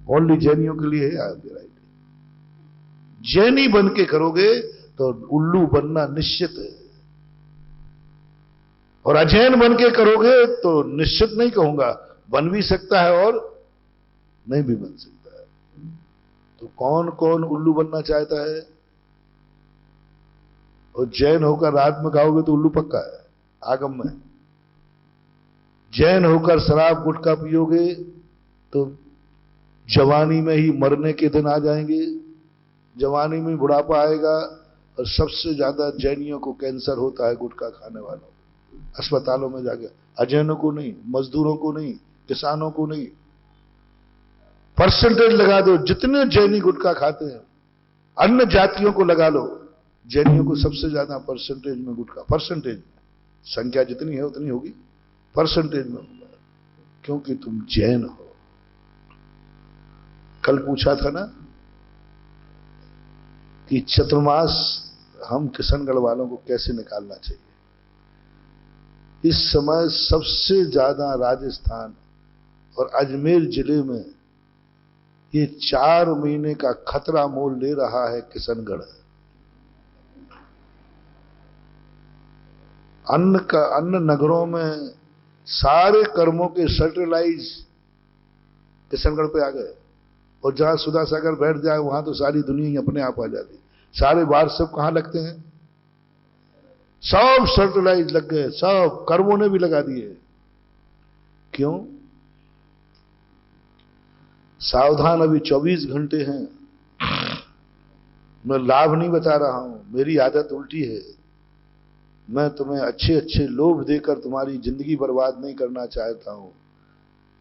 Only जैनियों के लिए है वेराइटी। जैनी बन के करोगे तो उल्लू बनना निश्चित है, और अजैन बन के करोगे तो निश्चित नहीं कहूंगा, बन भी सकता है और नहीं भी बन सकता है। तो कौन कौन उल्लू बनना चाहता है? और जैन होकर रात में खाओगे तो उल्लू पक्का है, आगम में। जैन होकर शराब गुटखा पियोगे तो जवानी में ही मरने के दिन आ जाएंगे, जवानी में बुढ़ापा आएगा। और सबसे ज्यादा जैनियों को कैंसर होता है गुटखा खाने वालों को, अस्पतालों में जाके। अजैनों को नहीं, मजदूरों को नहीं, किसानों को नहीं। परसेंटेज लगा दो, जितने जैनी गुटखा खाते हैं अन्य जातियों को लगा लो, जैनियों को सबसे ज्यादा परसेंटेज में गुटखा, परसेंटेज में, संख्या जितनी है उतनी होगी, परसेंटेज में होगा, क्योंकि तुम जैन हो। कल पूछा था ना कि चतुर्मास हम किशनगढ़ वालों को कैसे निकालना चाहिए। इस समय सबसे ज्यादा राजस्थान और अजमेर जिले में ये 4 महीने का खतरा मोल ले रहा है किशनगढ़। अन्य नगरों में सारे कर्मों के सर्टिलाइज किशनगढ़ पे आ गए, और जहां सुधा सागर बैठ जाए वहां तो सारी दुनिया ही अपने आप आ जाती। सारे बार सब कहां लगते हैं? सब सर्टिलाइज लग गए, सब कर्मों ने भी लगा दिए। क्यों? सावधान, अभी 24 घंटे हैं। मैं लाभ नहीं बता रहा हूं, मेरी आदत उल्टी है। मैं तुम्हें अच्छे अच्छे लोभ देकर तुम्हारी जिंदगी बर्बाद नहीं करना चाहता हूं।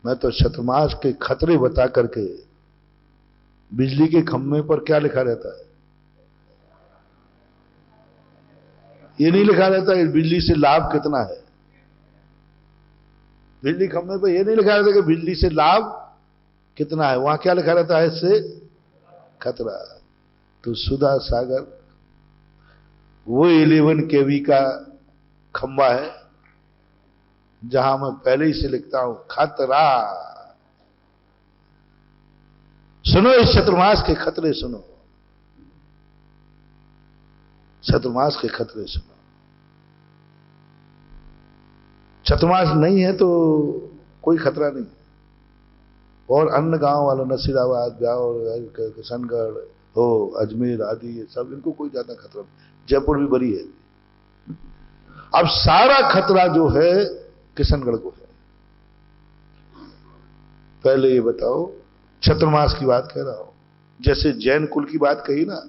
मैं तो चतुर्मास के खतरे बता करके। बिजली के खंभे पर क्या लिखा रहता है? ये नहीं लिखा रहता है बिजली से लाभ कितना है। बिजली खंभे पर यह नहीं लिखा रहता कि बिजली से लाभ कितना है, वहां क्या लिखा रहता है? इससे खतरा। तो सुधा सागर वो 11 केवी का खंबा है जहां मैं पहले ही से लिखता हूं खतरा। सुनो इस चतुर्मास के खतरे, सुनो चतुर्मास के खतरे सुनो। चतुर्मास नहीं है तो कोई खतरा नहीं। और अन्य गांव वालों, नसीराबाद, ब्यावर, किशनगढ़ हो, अजमेर आदि, ये सब, इनको कोई ज्यादा खतरा नहीं। जयपुर भी बड़ी है। अब सारा खतरा जो है किशनगढ़ को है। पहले ये बताओ, चतुर्मास की बात कह रहा हूं, जैसे जैन कुल की बात कही ना,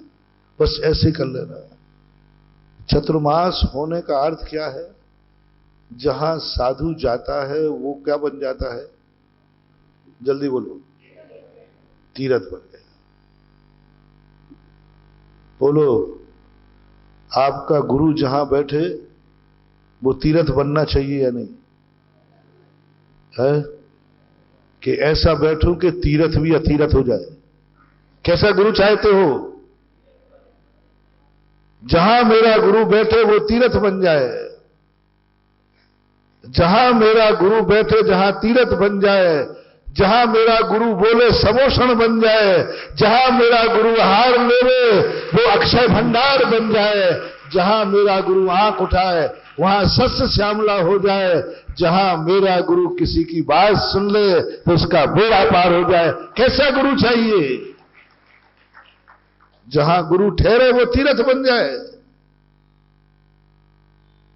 बस ऐसे कर लेना। चतुर्मास होने का अर्थ क्या है? जहां साधु जाता है वो क्या बन जाता है? जल्दी बोलो। तीर्थ बन गया। बोलो, आपका गुरु जहां बैठे वो तीर्थ बनना चाहिए या नहीं है? कि ऐसा बैठूं कि तीर्थ भी अतीर्थ हो जाए। कैसा गुरु चाहते हो? जहां मेरा गुरु बैठे वो तीर्थ बन जाए। जहां मेरा गुरु बैठे, जहां तीर्थ बन जाए। जहां मेरा गुरु बोले समोषण बन जाए। जहां मेरा गुरु हार लेवे वो अक्षय भंडार बन जाए। जहां मेरा गुरु आंख उठाए वहां सस्य श्यामला हो जाए। जहां मेरा गुरु किसी की बात सुन ले तो उसका बेड़ा पार हो जाए। कैसा गुरु चाहिए? जहां गुरु ठहरे वो तीर्थ बन जाए।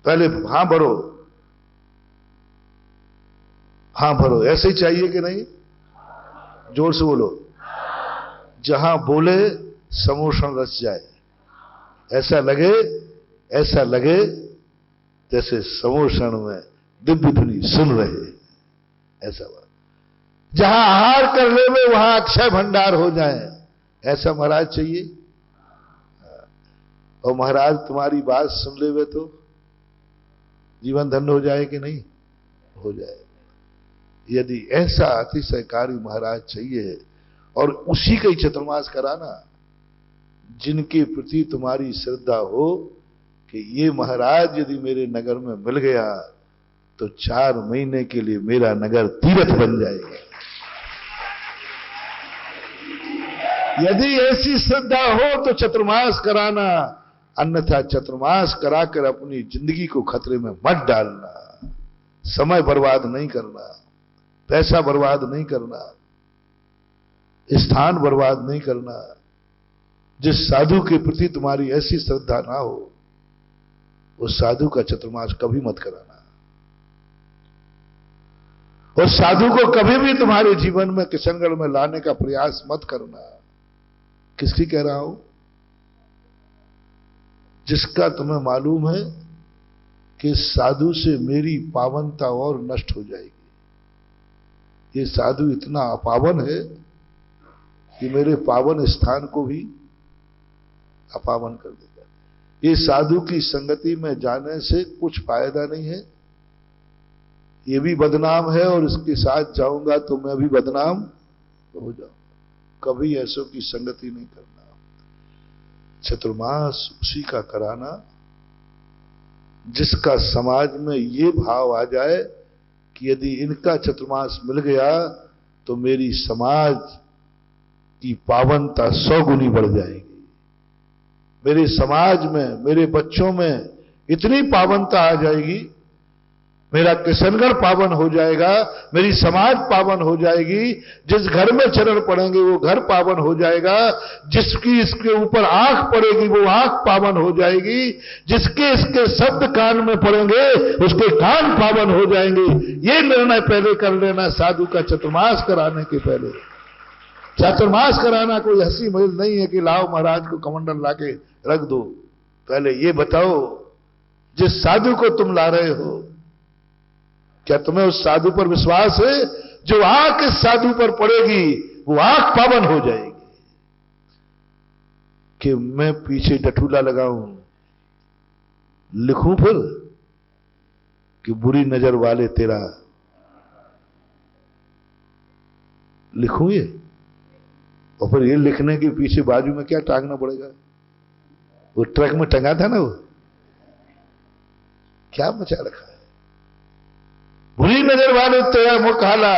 पहले हां भरो, हां भरो। ऐसे ही चाहिए कि नहीं? जोर से बोलो। जहां बोले समोषण रच जाए। ऐसा लगे जैसे समोषण में दिव्य ध्वनि सुन रहे, ऐसा बात। जहां आहार कर ले में वहां अक्षय भंडार हो जाए, ऐसा महाराज चाहिए। और महाराज तुम्हारी बात सुन ले तो जीवन धन्य हो जाए कि नहीं हो जाए। यदि ऐसा अतिशयकारी महाराज चाहिए, और उसी का ही चतुर्मास कराना, जिनके प्रति तुम्हारी श्रद्धा हो कि ये महाराज यदि मेरे नगर में मिल गया तो 4 महीने के लिए मेरा नगर तीर्थ बन जाएगा। यदि ऐसी श्रद्धा हो तो चतुर्मास कराना, अन्यथा चतुर्मास कराकर अपनी जिंदगी को खतरे में मत डालना। समय बर्बाद नहीं करना, पैसा बर्बाद नहीं करना, स्थान बर्बाद नहीं करना। जिस साधु के प्रति तुम्हारी ऐसी श्रद्धा ना हो, उस साधु का चतुर्मास कभी मत कराना। और साधु को कभी भी तुम्हारे जीवन में किशनगढ़ में लाने का प्रयास मत करना। किसकी कह रहा हूं? जिसका तुम्हें मालूम है कि साधु से मेरी पावनता और नष्ट हो जाएगी। ये साधु इतना अपावन है कि मेरे पावन स्थान को भी अपावन कर देगा। ये साधु की संगति में जाने से कुछ फायदा नहीं है, ये भी बदनाम है, और इसके साथ जाऊंगा तो मैं भी बदनाम हो जाऊंगा। कभी ऐसों की संगति नहीं करना। चतुर्मास उसी का कराना जिसका समाज में ये भाव आ जाए कि यदि इनका चतुर्मास मिल गया तो मेरी समाज की पावनता 100 गुनी बढ़ जाएगी। मेरे समाज में, मेरे बच्चों में इतनी पावनता आ जाएगी, मेरा किशनगढ़ पावन हो जाएगा, मेरी समाज पावन हो जाएगी। जिस घर में चरण पड़ेंगे वो घर पावन हो जाएगा, जिसकी इसके ऊपर आंख पड़ेगी वो आंख पावन हो जाएगी, जिसके इसके शब्द कान में पड़ेंगे उसके कान पावन हो जाएंगे। ये निर्णय पहले कर लेना साधु का चतुर्मास कराने के पहले। चतुर्मास कराना कोई हंसी मजाक नहीं है कि लाओ महाराज को कमंडल लाके रख दो। पहले ये बताओ, जिस साधु को तुम ला रहे हो, क्या तुम्हें उस साधु पर विश्वास है? जो आंख इस साधु पर पड़ेगी वो आंख पावन हो जाएगी। कि मैं पीछे डठूला लगाऊं, लिखूं फिर कि बुरी नजर वाले तेरा, लिखूं ये? और फिर ये लिखने के पीछे बाजू में क्या टांगना पड़ेगा? वो ट्रक में टंगा था ना, वो क्या मचा रखा है? बुरी नजर वाले तेरा मुख हाला।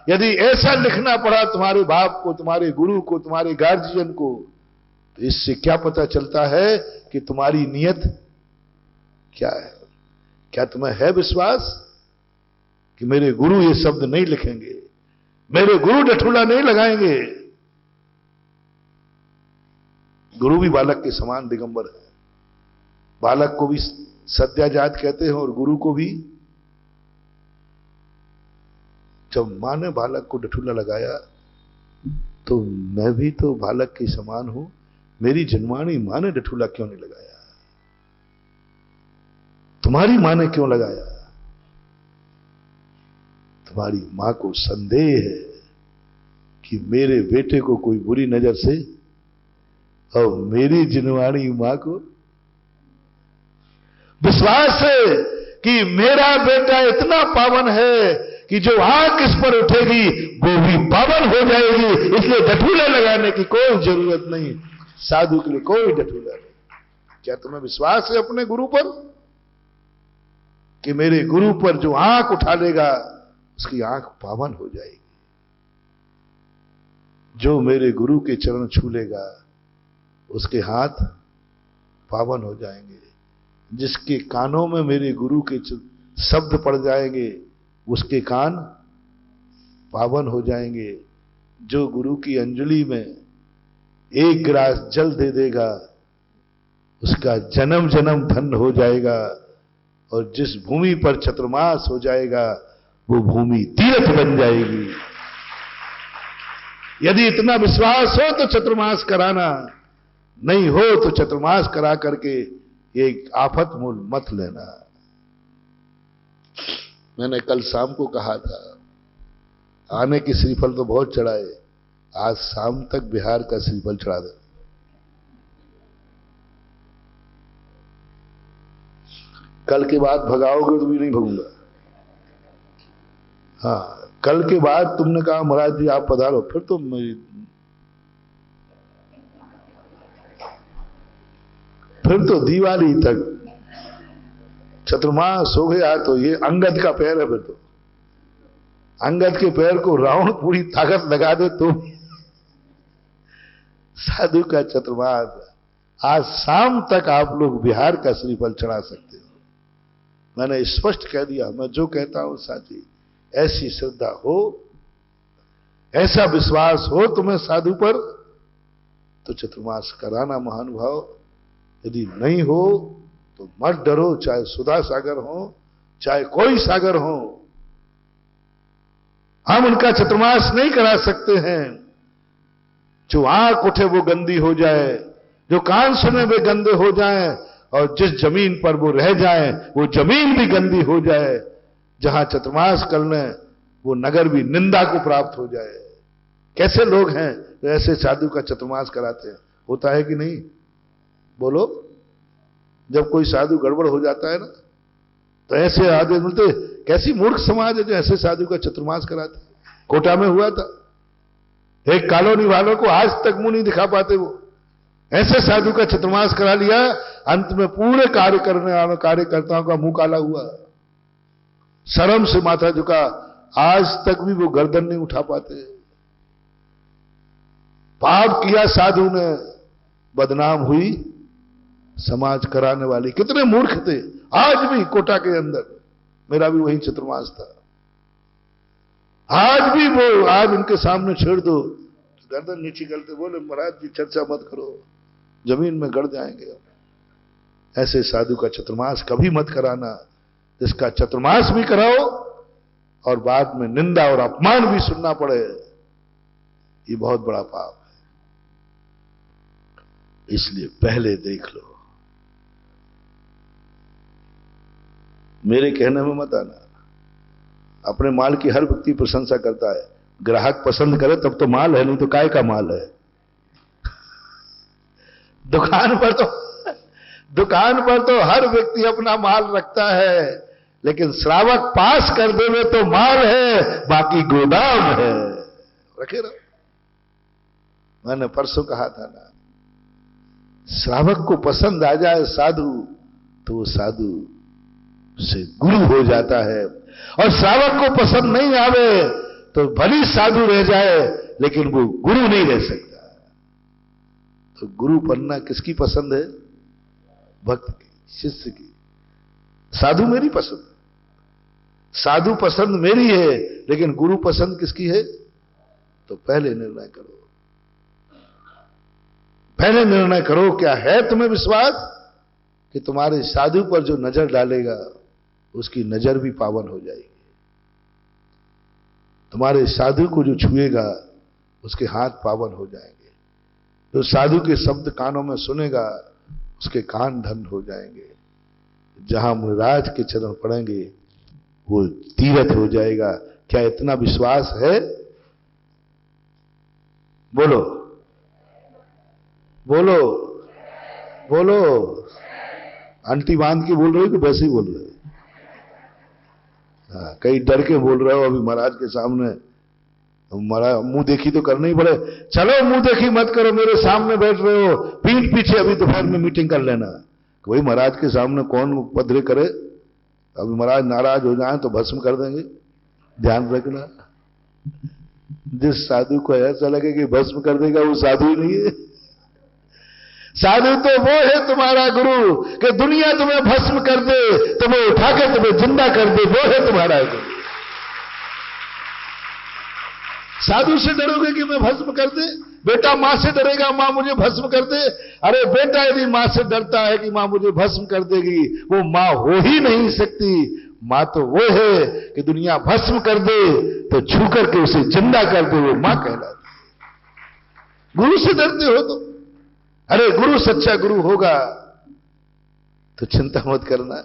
यदि ऐसा लिखना पड़ा तुम्हारे बाप को, तुम्हारे गुरु को, तुम्हारे गार्जियन को, तो इससे क्या पता चलता है कि तुम्हारी नियत क्या है? क्या तुम्हें है विश्वास कि मेरे गुरु ये शब्द नहीं लिखेंगे, मेरे गुरु डठूला नहीं लगाएंगे? गुरु भी बालक के समान दिगंबर है। बालक को भी सद्याजात कहते हैं और गुरु को भी। जब मां ने बालक को डठूला लगाया तो मैं भी तो बालक के समान हूं, मेरी जन्मानी मां ने डठूला क्यों नहीं लगाया? तुम्हारी मां ने क्यों लगाया? तुम्हारी मां को संदेह है कि मेरे बेटे को कोई बुरी नजर से, और मेरी जिनवाणी मां को विश्वास है कि मेरा बेटा इतना पावन है कि जो आंख इस पर उठेगी वो भी पावन हो जाएगी। इसलिए डठूले लगाने की कोई जरूरत नहीं, साधु के लिए कोई डठूला नहीं। क्या तुम्हें विश्वास है अपने गुरु पर कि मेरे गुरु पर जो आंख उठा लेगा उसकी आंख पावन हो जाएगी? जो मेरे गुरु के चरण छू लेगा उसके हाथ पावन हो जाएंगे। जिसके कानों में मेरे गुरु के शब्द पड़ जाएंगे उसके कान पावन हो जाएंगे। जो गुरु की अंजलि में एक गिलास जल दे देगा उसका जन्म जन्म धन्य हो जाएगा। और जिस भूमि पर चतुर्मास हो जाएगा वो भूमि तीर्थ बन जाएगी। यदि इतना विश्वास हो तो चतुर्मास कराना, नहीं हो तो चतुर्मास करा करके एक आफत मूल मत लेना। मैंने कल शाम को कहा था, आने की श्रीफल तो बहुत चढ़ाए, आज शाम तक बिहार का श्रीफल चढ़ा दे। कल के बाद भगाओगे तो भी नहीं भगूंगा। हाँ, कल के बाद तुमने कहा महाराज जी आप पधारो, फिर तो दिवाली तक चतुर्मास हो गया तो ये अंगद का पैर है। फिर तो अंगद के पैर को रावण पूरी ताकत लगा दे तो साधु का चतुर्मास आज शाम तक आप लोग बिहार का श्रीफल चढ़ा सकते हो। मैंने स्पष्ट कह दिया, मैं जो कहता हूं साथी, ऐसी श्रद्धा हो, ऐसा विश्वास हो तुम्हें साधु पर, तो चतुर्मास कराना महानुभाव। यदि नहीं हो तो मत डरो, चाहे सुधा सागर हो, चाहे कोई सागर हो, हम उनका चतुर्मास नहीं करा सकते हैं। जो आंख उठे वो गंदी हो जाए, जो कान सुने वे गंदे हो जाएं, और जिस जमीन पर वो रह जाएं वो जमीन भी गंदी हो जाए। जहां चतुर्मास करने वो नगर भी निंदा को प्राप्त हो जाए। कैसे लोग हैं तो ऐसे साधु का चतुर्मास कराते हैं? होता है कि नहीं? बोलो। जब कोई साधु गड़बड़ हो जाता है ना, तो ऐसे आदमी मिलते। कैसी मूर्ख समाज है जो ऐसे साधु का चतुर्मास कराते। कोटा में हुआ था, एक कॉलोनी वालों को आज तक मुंह नहीं दिखा पाते, वो ऐसे साधु का चतुर्मास करा लिया। अंत में पूरे कार्य करने वाले कार्यकर्ताओं का मुंह काला हुआ, शर्म से माथा झुका, आज तक भी वो गर्दन नहीं उठा पाते। पाप किया साधु ने, बदनाम हुई समाज कराने वाली। कितने मूर्ख थे। आज भी कोटा के अंदर मेरा भी वही चतुर्मास था। आज भी वो, आज उनके सामने छेड़ दो गर्दन नीचे करते, बोले महाराज जी चर्चा मत करो, जमीन में गड़ जाएंगे। ऐसे साधु का चतुर्मास कभी मत कराना। जिसका चतुर्मास भी कराओ और बाद में निंदा और अपमान भी सुनना पड़े, ये बहुत बड़ा पाप है। इसलिए पहले देख लो, मेरे कहने में मत आना। अपने माल की हर व्यक्ति प्रशंसा करता है, ग्राहक पसंद करे तब तो माल है, नहीं तो काय का माल है। दुकान पर तो हर व्यक्ति अपना माल रखता है, लेकिन श्रावक पास कर देवे तो माल है, बाकी गोदाम है। रखे रहो। मैंने परसों कहा था ना, श्रावक को पसंद आ जाए साधु तो वो साधु से गुरु हो जाता है, और श्रावक को पसंद नहीं आवे तो भली साधु रह जाए लेकिन वो गुरु नहीं रह सकता। तो गुरु बनना किसकी पसंद है? भक्त की, शिष्य की। साधु मेरी पसंद, साधु पसंद मेरी है, लेकिन गुरु पसंद किसकी है? तो पहले निर्णय करो, पहले निर्णय करो। क्या है तुम्हें विश्वास कि तुम्हारे साधु पर जो नजर डालेगा उसकी नजर भी पावन हो जाएगी? तुम्हारे साधु को जो छुएगा उसके हाथ पावन हो जाएंगे। जो साधु के शब्द कानों में सुनेगा उसके कान धन हो जाएंगे। जहां मुराज के चरण पड़ेंगे वो तीर्थ हो जाएगा। क्या इतना विश्वास है? बोलो बोलो बोलो। आंटी बांध के बोल रहे हो कि वैसे ही बोल रहे हो? हाँ, कई डर के बोल रहे हो अभी महाराज के सामने। महाराज मुंह देखी तो करना ही पड़े। चलो मुंह देखी मत करो, मेरे सामने बैठ रहे हो, पीठ पीछे अभी दोपहर में मीटिंग कर लेना। वही महाराज के सामने कौन उपद्रव करे। अभी महाराज नाराज हो जाए तो भस्म कर देंगे, ध्यान रखना। जिस साधु को ऐसा लगे कि भस्म कर देगा वो साधु ही नहीं है। साधु तो वो है तुम्हारा गुरु कि दुनिया तुम्हें भस्म कर दे, तुम्हें उठा के तुम्हें जिंदा कर दे, वो है तुम्हारा गुरु। साधु से डरोगे कि मैं भस्म कर दे? बेटा मां से डरेगा मां मुझे भस्म कर दे? अरे बेटा यदि मां से डरता है कि मां मुझे भस्म कर देगी, वो मां हो ही नहीं सकती। मां तो वो है कि दुनिया भस्म कर दे तो छू करके उसे जिंदा कर दे, वो मां कहलाती है। गुरु से डरते हो तो? अरे गुरु सच्चा गुरु होगा तो चिंता मत करना।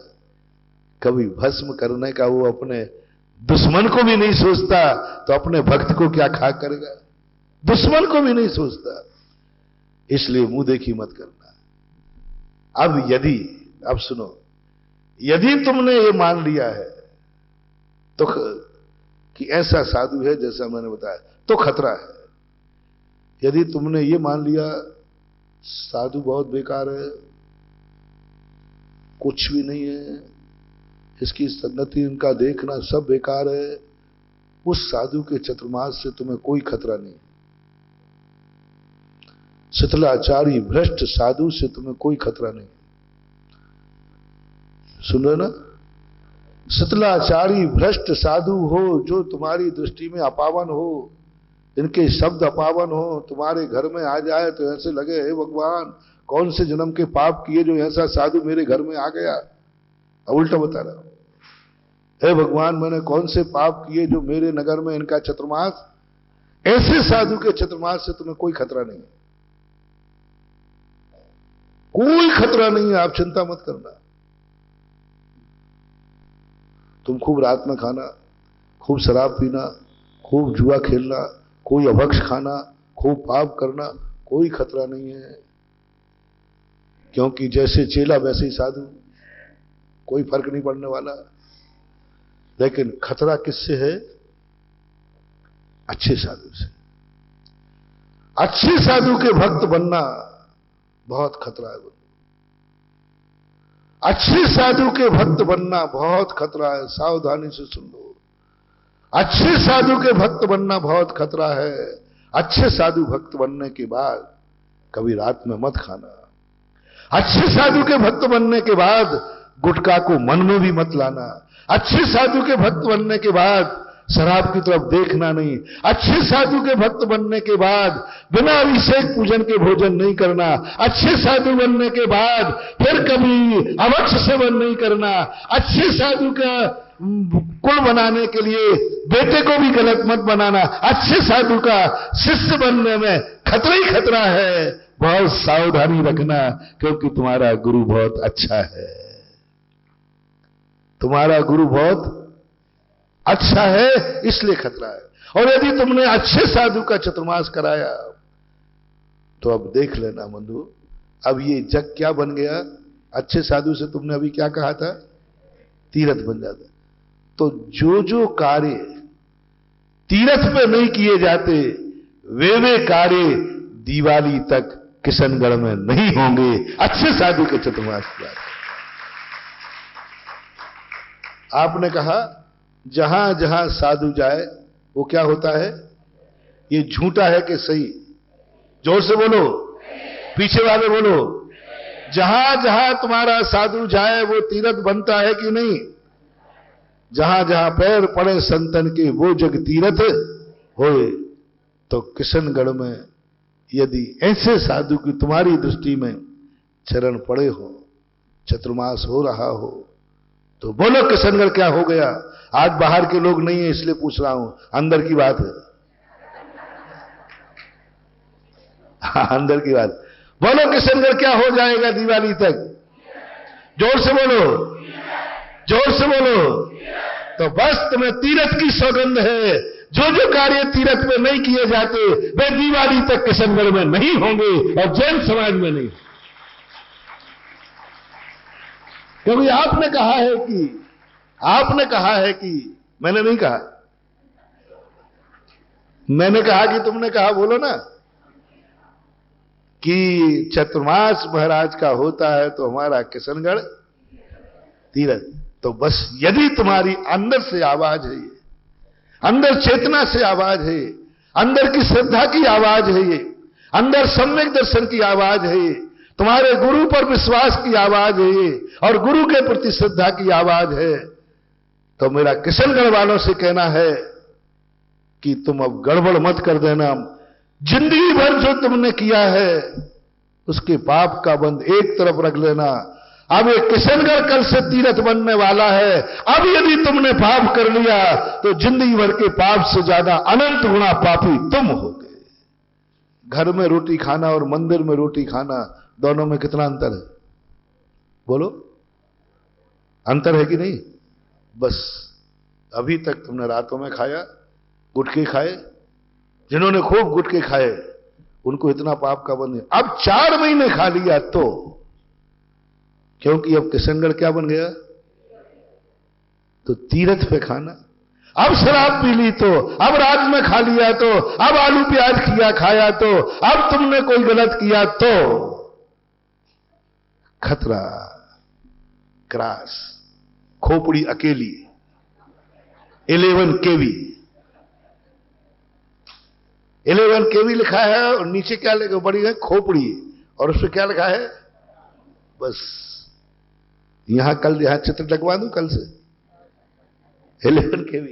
कभी भस्म करने का वो अपने दुश्मन को भी नहीं सोचता, तो अपने भक्त को क्या खा करेगा? दुश्मन को भी नहीं सोचता। इसलिए मुंह देखी मत करना। अब सुनो, यदि तुमने ये मान लिया है तो कि ऐसा साधु है जैसा मैंने बताया, तो खतरा है। यदि तुमने ये मान लिया साधु बहुत बेकार है, कुछ भी नहीं है, इसकी संगति इनका देखना सब बेकार है, उस साधु के चतुर्मास से तुम्हें कोई खतरा नहीं। शिथिलाचारी भ्रष्ट साधु से तुम्हें कोई खतरा नहीं। सुन रहे ना? शिथिलाचारी भ्रष्ट साधु हो जो तुम्हारी दृष्टि में अपावन हो, इनके शब्द अपावन हो, तुम्हारे घर में आ जाए तो ऐसे लगे हे भगवान कौन से जन्म के पाप किए जो ऐसा साधु मेरे घर में आ गया। उल्टा बता रहा हूं, हे भगवान मैंने कौन से पाप किए जो मेरे नगर में इनका चतुर्मास। ऐसे साधु के चतुर्मास से तुम्हें कोई खतरा नहीं है, कोई खतरा नहीं है, आप चिंता मत करना। तुम खूब रात में खाना, खूब शराब पीना, खूब जुआ खेलना, कोई अभक्ष खाना, खूब पाप करना, कोई खतरा नहीं है, क्योंकि जैसे चेला वैसे ही साधु, कोई फर्क नहीं पड़ने वाला। लेकिन खतरा किससे है? अच्छे साधु से। अच्छे साधु के भक्त बनना बहुत खतरा है। अच्छे साधु के भक्त बनना बहुत खतरा है, सावधानी से सुन लो। अच्छे साधु के भक्त बनना बहुत खतरा है। अच्छे साधु भक्त बनने के बाद कभी रात में मत खाना। अच्छे साधु के भक्त बनने के बाद गुटखा को मन में भी मत लाना। अच्छे साधु के भक्त बनने के बाद शराब की तरफ देखना नहीं। अच्छे साधु के भक्त बनने के बाद बिना अभिषेक पूजन के भोजन नहीं करना। अच्छे साधु बनने के बाद फिर कभी अभक्ष सेवन नहीं करना। अच्छे साधु का कुल बनाने के लिए बेटे को भी गलत मत बनाना। अच्छे साधु का शिष्य बनने में खतरा ही खतरा है, बहुत सावधानी रखना, क्योंकि तुम्हारा गुरु बहुत अच्छा है। तुम्हारा गुरु बहुत अच्छा है, इसलिए खतरा है। और यदि तुमने अच्छे साधु का चतुर्मास कराया तो अब देख लेना बंधु, अब ये जग क्या बन गया। अच्छे साधु से तुमने अभी क्या कहा था? तीर्थ बन जाता। तो जो जो कार्य तीर्थ पे नहीं किए जाते वे कार्य दिवाली तक किशनगढ़ में नहीं होंगे अच्छे साधु के चतुर्मास के बाद। आपने कहा जहां जहां साधु जाए वो क्या होता है? ये झूठा है कि सही? जोर से बोलो, पीछे वाले बोलो। जहां जहां तुम्हारा साधु जाए वो तीर्थ बनता है कि नहीं? जहां जहां पैर पड़े संतन के वो जग तीर्थ होए। तो किशनगढ़ में यदि ऐसे साधु की तुम्हारी दृष्टि में चरण पड़े हो, चतुर्मास हो रहा हो, तो बोलो किशनगढ़ क्या हो गया। आज बाहर के लोग नहीं है इसलिए पूछ रहा हूं, अंदर की बात है। अंदर की बात। बोलो किशनगढ़ क्या हो जाएगा दिवाली तक? जोर से बोलो, जोर से बोलो। तो बस तुम्हें तीर्थ की सौगंध है। जो जो कार्य तीर्थ में नहीं किए जाते वे दिवाली तक किशनगढ़ में नहीं होंगे और जैन समाज में नहीं। क्योंकि आपने कहा है कि मैंने नहीं कहा, मैंने कहा कि तुमने कहा, बोलो ना, कि चतुर्मास महाराज का होता है तो हमारा किशनगढ़ तीर्थ। तो बस यदि तुम्हारी अंदर से आवाज है, ये अंदर चेतना से आवाज है, अंदर की श्रद्धा की आवाज है, ये अंदर सम्यक दर्शन की आवाज है, तुम्हारे गुरु पर विश्वास की आवाज है ये, और गुरु के प्रति श्रद्धा की आवाज है, तो मेरा किशनगढ़ वालों से कहना है कि तुम अब गड़बड़ मत कर देना। जिंदगी भर जो तुमने किया है उसके पाप का बंद एक तरफ रख लेना। अब ये किशनगढ़ कल से तीर्थ बनने वाला है। अब यदि तुमने पाप कर लिया तो जिंदगी भर के पाप से ज्यादा अनंत गुना पापी तुम होगे। घर में रोटी खाना और मंदिर में रोटी खाना, दोनों में कितना अंतर है? बोलो, अंतर है कि नहीं? बस अभी तक तुमने रातों में खाया, गुटखे खाए, जिन्होंने खूब गुटखे खाए उनको इतना पाप का बंद है। अब 4 महीने खा लिया तो, क्योंकि अब किशनगढ़ क्या बन गया? तो तीर्थ पे खाना। अब शराब पी ली तो, अब रात में खा लिया तो, अब आलू प्याज खाया तो, अब तुमने कोई गलत किया तो खतरा, क्रास, खोपड़ी अकेली 11 केवी। 11 kV लिखा है और नीचे क्या लिखा, बड़ी है खोपड़ी, और उसमें क्या लिखा है, बस यहां कल यहां चित्र लगवा दूं कल से 11 kV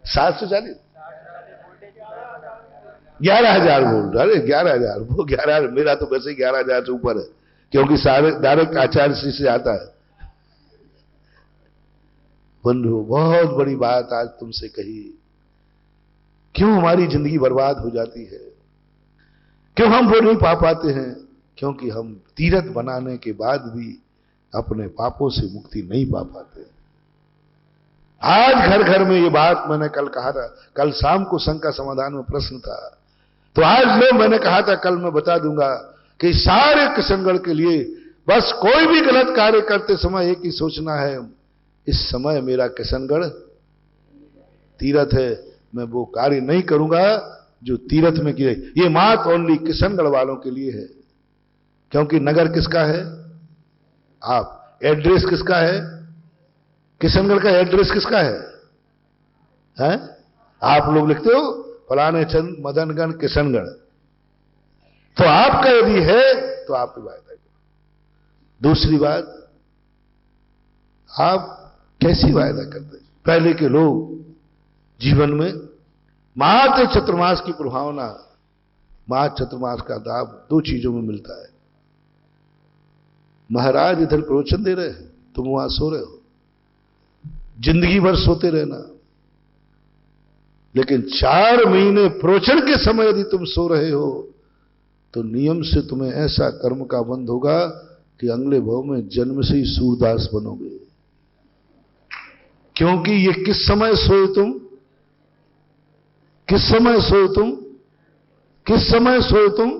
740 11,000 वोल्ट। अरे 11,000, वो 11,000, मेरा तो वैसे ही 11,000 से ऊपर है, क्योंकि सारे डायरेक्ट आचार्य श्री से आता है। बंधु, बहुत बड़ी बात आज तुमसे कही। क्यों हमारी जिंदगी बर्बाद हो जाती है, क्यों हम वो नहीं पा पाते हैं? क्योंकि हम तीरथ बनाने के बाद भी अपने पापों से मुक्ति नहीं पा पाते। आज घर घर में ये बात मैंने कल कहा था, कल शाम को संघ का समाधान में प्रश्न था, तो आज लो मैंने कहा था, कल मैं बता दूंगा कि सारे किशनगढ़ के लिए बस कोई भी गलत कार्य करते समय एक ही सोचना है, इस समय मेरा किशनगढ़ तीरथ है, मैं वो कार्य नहीं करूंगा जो तीरथ में किए। ये मात ओनली किशनगढ़ वालों के लिए है, क्योंकि नगर किसका है? आप। एड्रेस किसका है? किशनगढ़ का एड्रेस किसका है? हैं? आप लोग लिखते हो फलाने चंद मदनगढ़ किशनगढ़, तो आपका यदि है तो आप वायदा करो। दूसरी बात, आप कैसी वायदा करते? पहले के लोग जीवन में मात्र चतुर्मास की प्रभावना, मात्र चतुर्मास का लाभ दो चीजों में मिलता है। महाराज इधर प्रवचन दे रहे हैं, तुम वहां सो रहे हो, जिंदगी भर सोते रहना, लेकिन 4 महीने प्रवचन के समय यदि तुम सो रहे हो तो नियम से तुम्हें ऐसा कर्म का बंध होगा कि अगले भव में जन्म से ही सूरदास बनोगे। क्योंकि ये किस समय सोए तुम? किस समय सोए तुम? किस समय सोए तुम?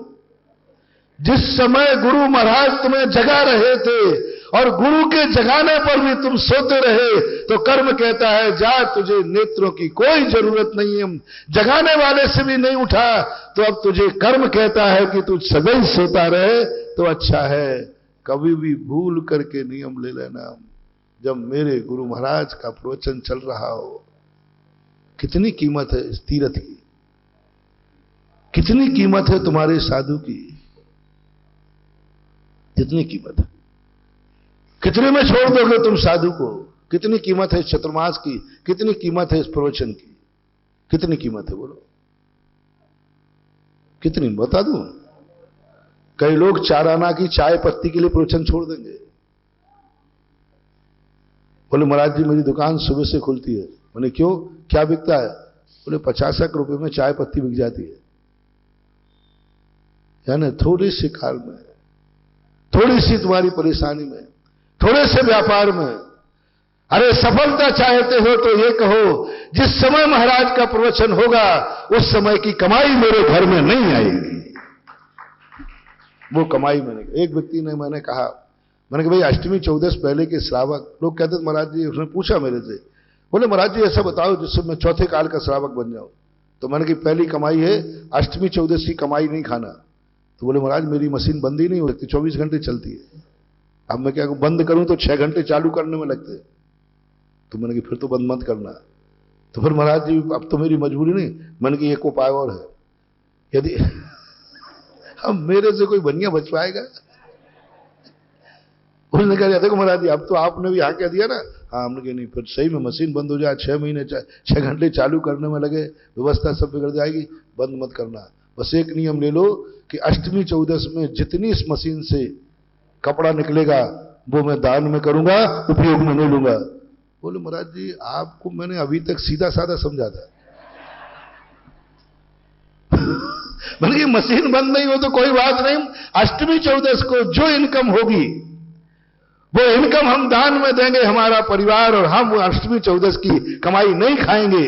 जिस समय गुरु महाराज तुम्हें जगा रहे थे, और गुरु के जगाने पर भी तुम सोते रहे, तो कर्म कहता है जा, तुझे नेत्रों की कोई जरूरत नहीं है, जगाने वाले से भी नहीं उठा, तो अब तुझे कर्म कहता है कि तू सदैव सोता रहे तो अच्छा है। कभी भी भूल करके नियम ले लेना, जब मेरे गुरु महाराज का प्रवचन चल रहा हो, कितनी कीमत है इस तीरथ की, कितनी कीमत है तुम्हारे साधु की, कितनी कीमत है। कितने में छोड़ दोगे तुम साधु को? कितनी कीमत है इस चतुर्मास की, कितनी कीमत है इस प्रवचन की, कितनी कीमत है बोलो, कितनी बता दूं? कई लोग 4 आना की चाय पत्ती के लिए प्रवचन छोड़ देंगे। बोले महाराज जी मेरी दुकान सुबह से खुलती है। बोले क्यों, क्या बिकता है? बोले 50 रुपए में चाय पत्ती बिक जाती है। यानी थोड़ी सी काल में, थोड़ी सी तुम्हारी परेशानी में, थोड़े से व्यापार में। अरे सफलता चाहते हो तो ये कहो, जिस समय महाराज का प्रवचन होगा उस समय की कमाई मेरे घर में नहीं आएगी, वो कमाई मैंने। एक व्यक्ति ने, मैंने कहा भाई अष्टमी 14 पहले के श्रावक लोग कहते महाराज जी, उसने पूछा मेरे से, बोले महाराज जी ऐसा बताओ जिससे मैं चौथे काल का श्रावक बन जाऊं। तो मैंने कहा पहली कमाई है अष्टमी 14 की कमाई नहीं खाना। तो बोले महाराज मेरी मशीन बंद ही नहीं हो सकती, 24 घंटे चलती है। अब मैं क्या बंद करूं तो 6 घंटे चालू करने में लगते। तो मैंने कहा फिर तो बंद मत करना। तो फिर महाराज जी अब तो मेरी मजबूरी नहीं। मैंने कहा एक उपाय और है, यदि अब मेरे से कोई बनिया बच पाएगा। उसने कहा देखो महाराज जी अब तो आपने भी हाँ कह दिया ना। हाँ, हमने कहा नहीं, फिर सही में मशीन बंद हो जाए, 6 महीने 6 घंटे चालू करने में लगे, व्यवस्था सब बिगड़ जाएगी, बंद मत करना। बस एक नियम ले लो कि अष्टमी 14 में जितनी इस मशीन से कपड़ा निकलेगा वो मैं दान में करूंगा, उपयोग में नहीं लूंगा। बोले महाराज जी आपको मैंने अभी तक सीधा साधा समझा था। मैंने मशीन बंद नहीं हो तो कोई बात नहीं, अष्टमी 14 को जो इनकम होगी वो इनकम हम दान में देंगे, हमारा परिवार, और हम अष्टमी 14 की कमाई नहीं खाएंगे।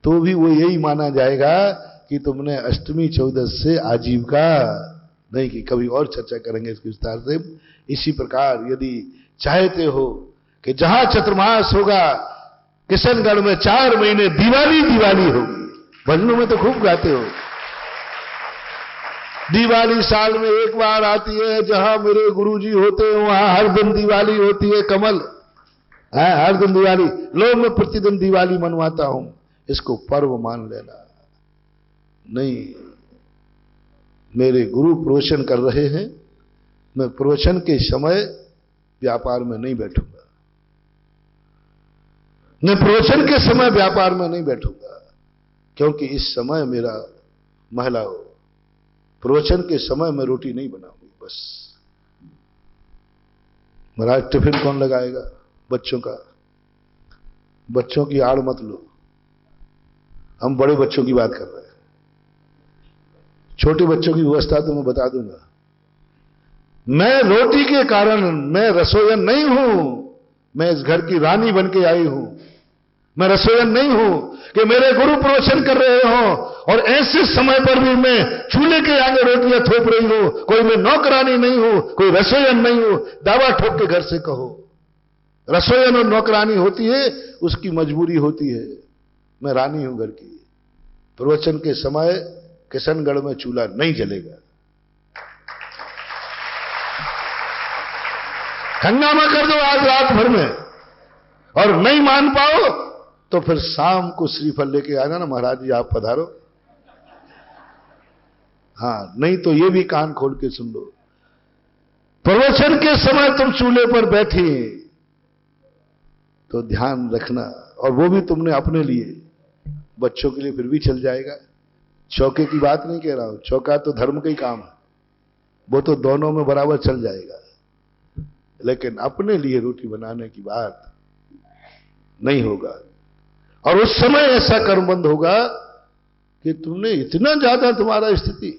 तो भी वो यही माना जाएगा कि तुमने अष्टमी 14 से आजीविका नहीं की। कभी और चर्चा करेंगे इसके विस्तार से। इसी प्रकार यदि चाहते हो कि जहां चतुर्मास होगा किशनगढ़ में 4 महीने दिवाली दिवाली होगी। भजनों में तो खूब गाते हो, दिवाली साल में एक बार आती है, जहां मेरे गुरुजी होते हैं वहां हर दिन दिवाली होती है। कमल है हर दिन दिवाली, लोग मैं प्रतिदिन दिवाली मनवाता हूं। इसको पर्व मान लेना। नहीं, मेरे गुरु प्रवचन कर रहे हैं, मैं प्रवचन के समय व्यापार में नहीं बैठूंगा, मैं प्रवचन के समय व्यापार में नहीं बैठूंगा, क्योंकि इस समय मेरा महिला हो, प्रवचन के समय मैं रोटी नहीं बनाऊंगी। बस महाराज टिफिन कौन लगाएगा? बच्चों का। बच्चों की आड़ मत लो, हम बड़े बच्चों की बात कर रहे हैं। छोटे बच्चों की व्यवस्था तो मैं बता दूंगा। मैं रोटी के कारण मैं रसोइयन नहीं हूं, मैं इस घर की रानी बन के आई हूं। मैं रसोइयन नहीं हूं कि मेरे गुरु प्रवचन कर रहे हो और ऐसे समय पर भी मैं चूल्हे के आगे रोटियां थोप रही हूं। कोई मैं नौकरानी नहीं हूं, कोई रसोइयन नहीं हूं। दावा ठोक के घर से कहो, रसोइयन और नौकरानी होती है, उसकी मजबूरी होती है। मैं रानी हूं घर की। प्रवचन के समय किशनगढ़ में चूल्हा नहीं जलेगा। हंगामा कर दो आज रात भर में, और नहीं मान पाओ तो फिर शाम को श्रीफल लेके आना ना, महाराज जी आप पधारो। हाँ, नहीं तो ये भी कान खोल के सुन लो। प्रवचन के समय तुम चूल्हे पर बैठी तो ध्यान रखना, और वो भी तुमने अपने लिए, बच्चों के लिए फिर भी चल जाएगा। चौके की बात नहीं कह रहा हूं, चौका तो धर्म का ही काम है, वो तो दोनों में बराबर चल जाएगा। लेकिन अपने लिए रोटी बनाने की बात नहीं होगा। और उस समय ऐसा कर्मबंध होगा कि तुमने इतना ज्यादा तुम्हारा स्थिति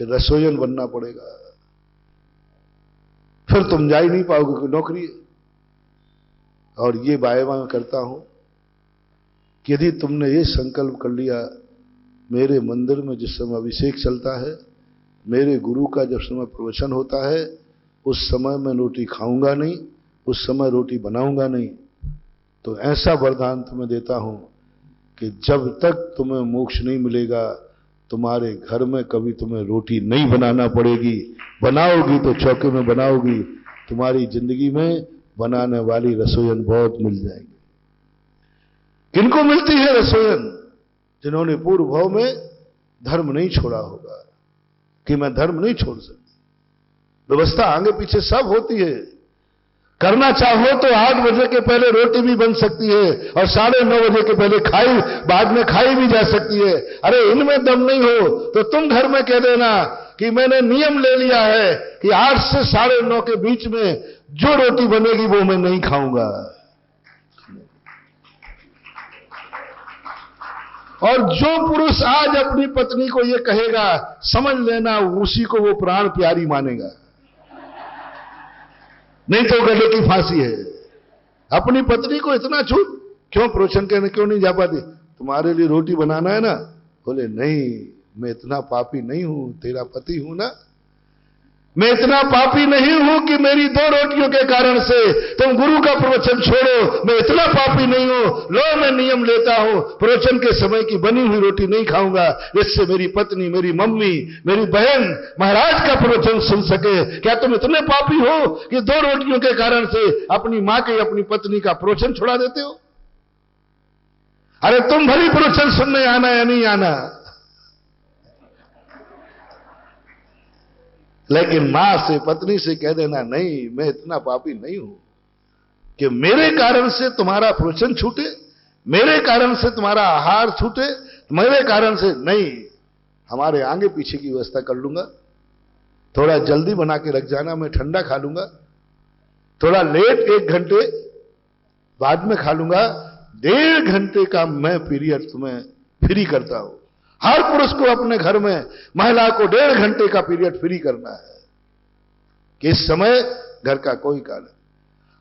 कि रसोइयन बनना पड़ेगा। फिर तुम जा ही नहीं पाओगे, कोई नौकरी है। और ये बायवा मैं करता हूं कि यदि तुमने ये संकल्प कर लिया, मेरे मंदिर में जिस समय अभिषेक चलता है, मेरे गुरु का जब समय प्रवचन होता है, उस समय मैं रोटी खाऊंगा नहीं, उस समय रोटी बनाऊंगा नहीं, तो ऐसा वरदान तुम्हें देता हूं कि जब तक तुम्हें मोक्ष नहीं मिलेगा, तुम्हारे घर में कभी तुम्हें रोटी नहीं बनाना पड़ेगी। बनाओगी तो चौके में बनाओगी। तुम्हारी जिंदगी में बनाने वाली रसोइयन बहुत मिल जाएंगे। किनको मिलती है रसोइयन? जिन्होंने पूर्व भाव में धर्म नहीं छोड़ा होगा कि मैं धर्म नहीं छोड़ सकती। व्यवस्था आगे पीछे सब होती है। करना चाहो तो 8 बजे के पहले रोटी भी बन सकती है और 9:30 बजे के पहले खाई, बाद में खाई भी जा सकती है। अरे इनमें दम नहीं हो तो तुम घर में कह देना कि मैंने नियम ले लिया है कि 8 से 9:30 के बीच में जो रोटी बनेगी वो मैं नहीं खाऊंगा। और जो पुरुष आज अपनी पत्नी को ये कहेगा, समझ लेना उसी को वो प्राण प्यारी मानेगा, नहीं तो गले की फांसी है। अपनी पत्नी को इतना झूठ क्यों? प्रवचन करने क्यों नहीं जा पाती? तुम्हारे लिए रोटी बनाना है ना? बोले नहीं, मैं इतना पापी नहीं हूं, तेरा पति हूं ना। मैं इतना पापी नहीं हूं कि मेरी 2 रोटियों के कारण से तुम गुरु का प्रवचन छोड़ो। मैं इतना पापी नहीं हूं। लो, मैं नियम लेता हूं, प्रवचन के समय की बनी हुई रोटी नहीं खाऊंगा, जिससे मेरी पत्नी, मेरी मम्मी, मेरी बहन महाराज का प्रवचन सुन सके। क्या तुम इतने पापी हो कि 2 रोटियों के कारण से अपनी मां के, अपनी पत्नी का प्रवचन छुड़ा देते हो? अरे तुम भली प्रवचन सुनने आना या नहीं आना, लेकिन मां से, पत्नी से कह देना, नहीं मैं इतना पापी नहीं हूं कि मेरे कारण से तुम्हारा प्रवचन छूटे, मेरे कारण से तुम्हारा आहार छूटे, मेरे कारण से नहीं। हमारे आगे पीछे की व्यवस्था कर लूंगा, थोड़ा जल्दी बना के रख जाना, मैं ठंडा खा लूंगा, थोड़ा लेट 1 घंटे बाद में खा लूंगा। 1.5 घंटे का मैं पीरियड तुम्हें फ्री करता हूं। हर पुरुष को अपने घर में महिला को 1.5 घंटे का पीरियड फ्री करना है कि इस समय घर का कोई कार्य।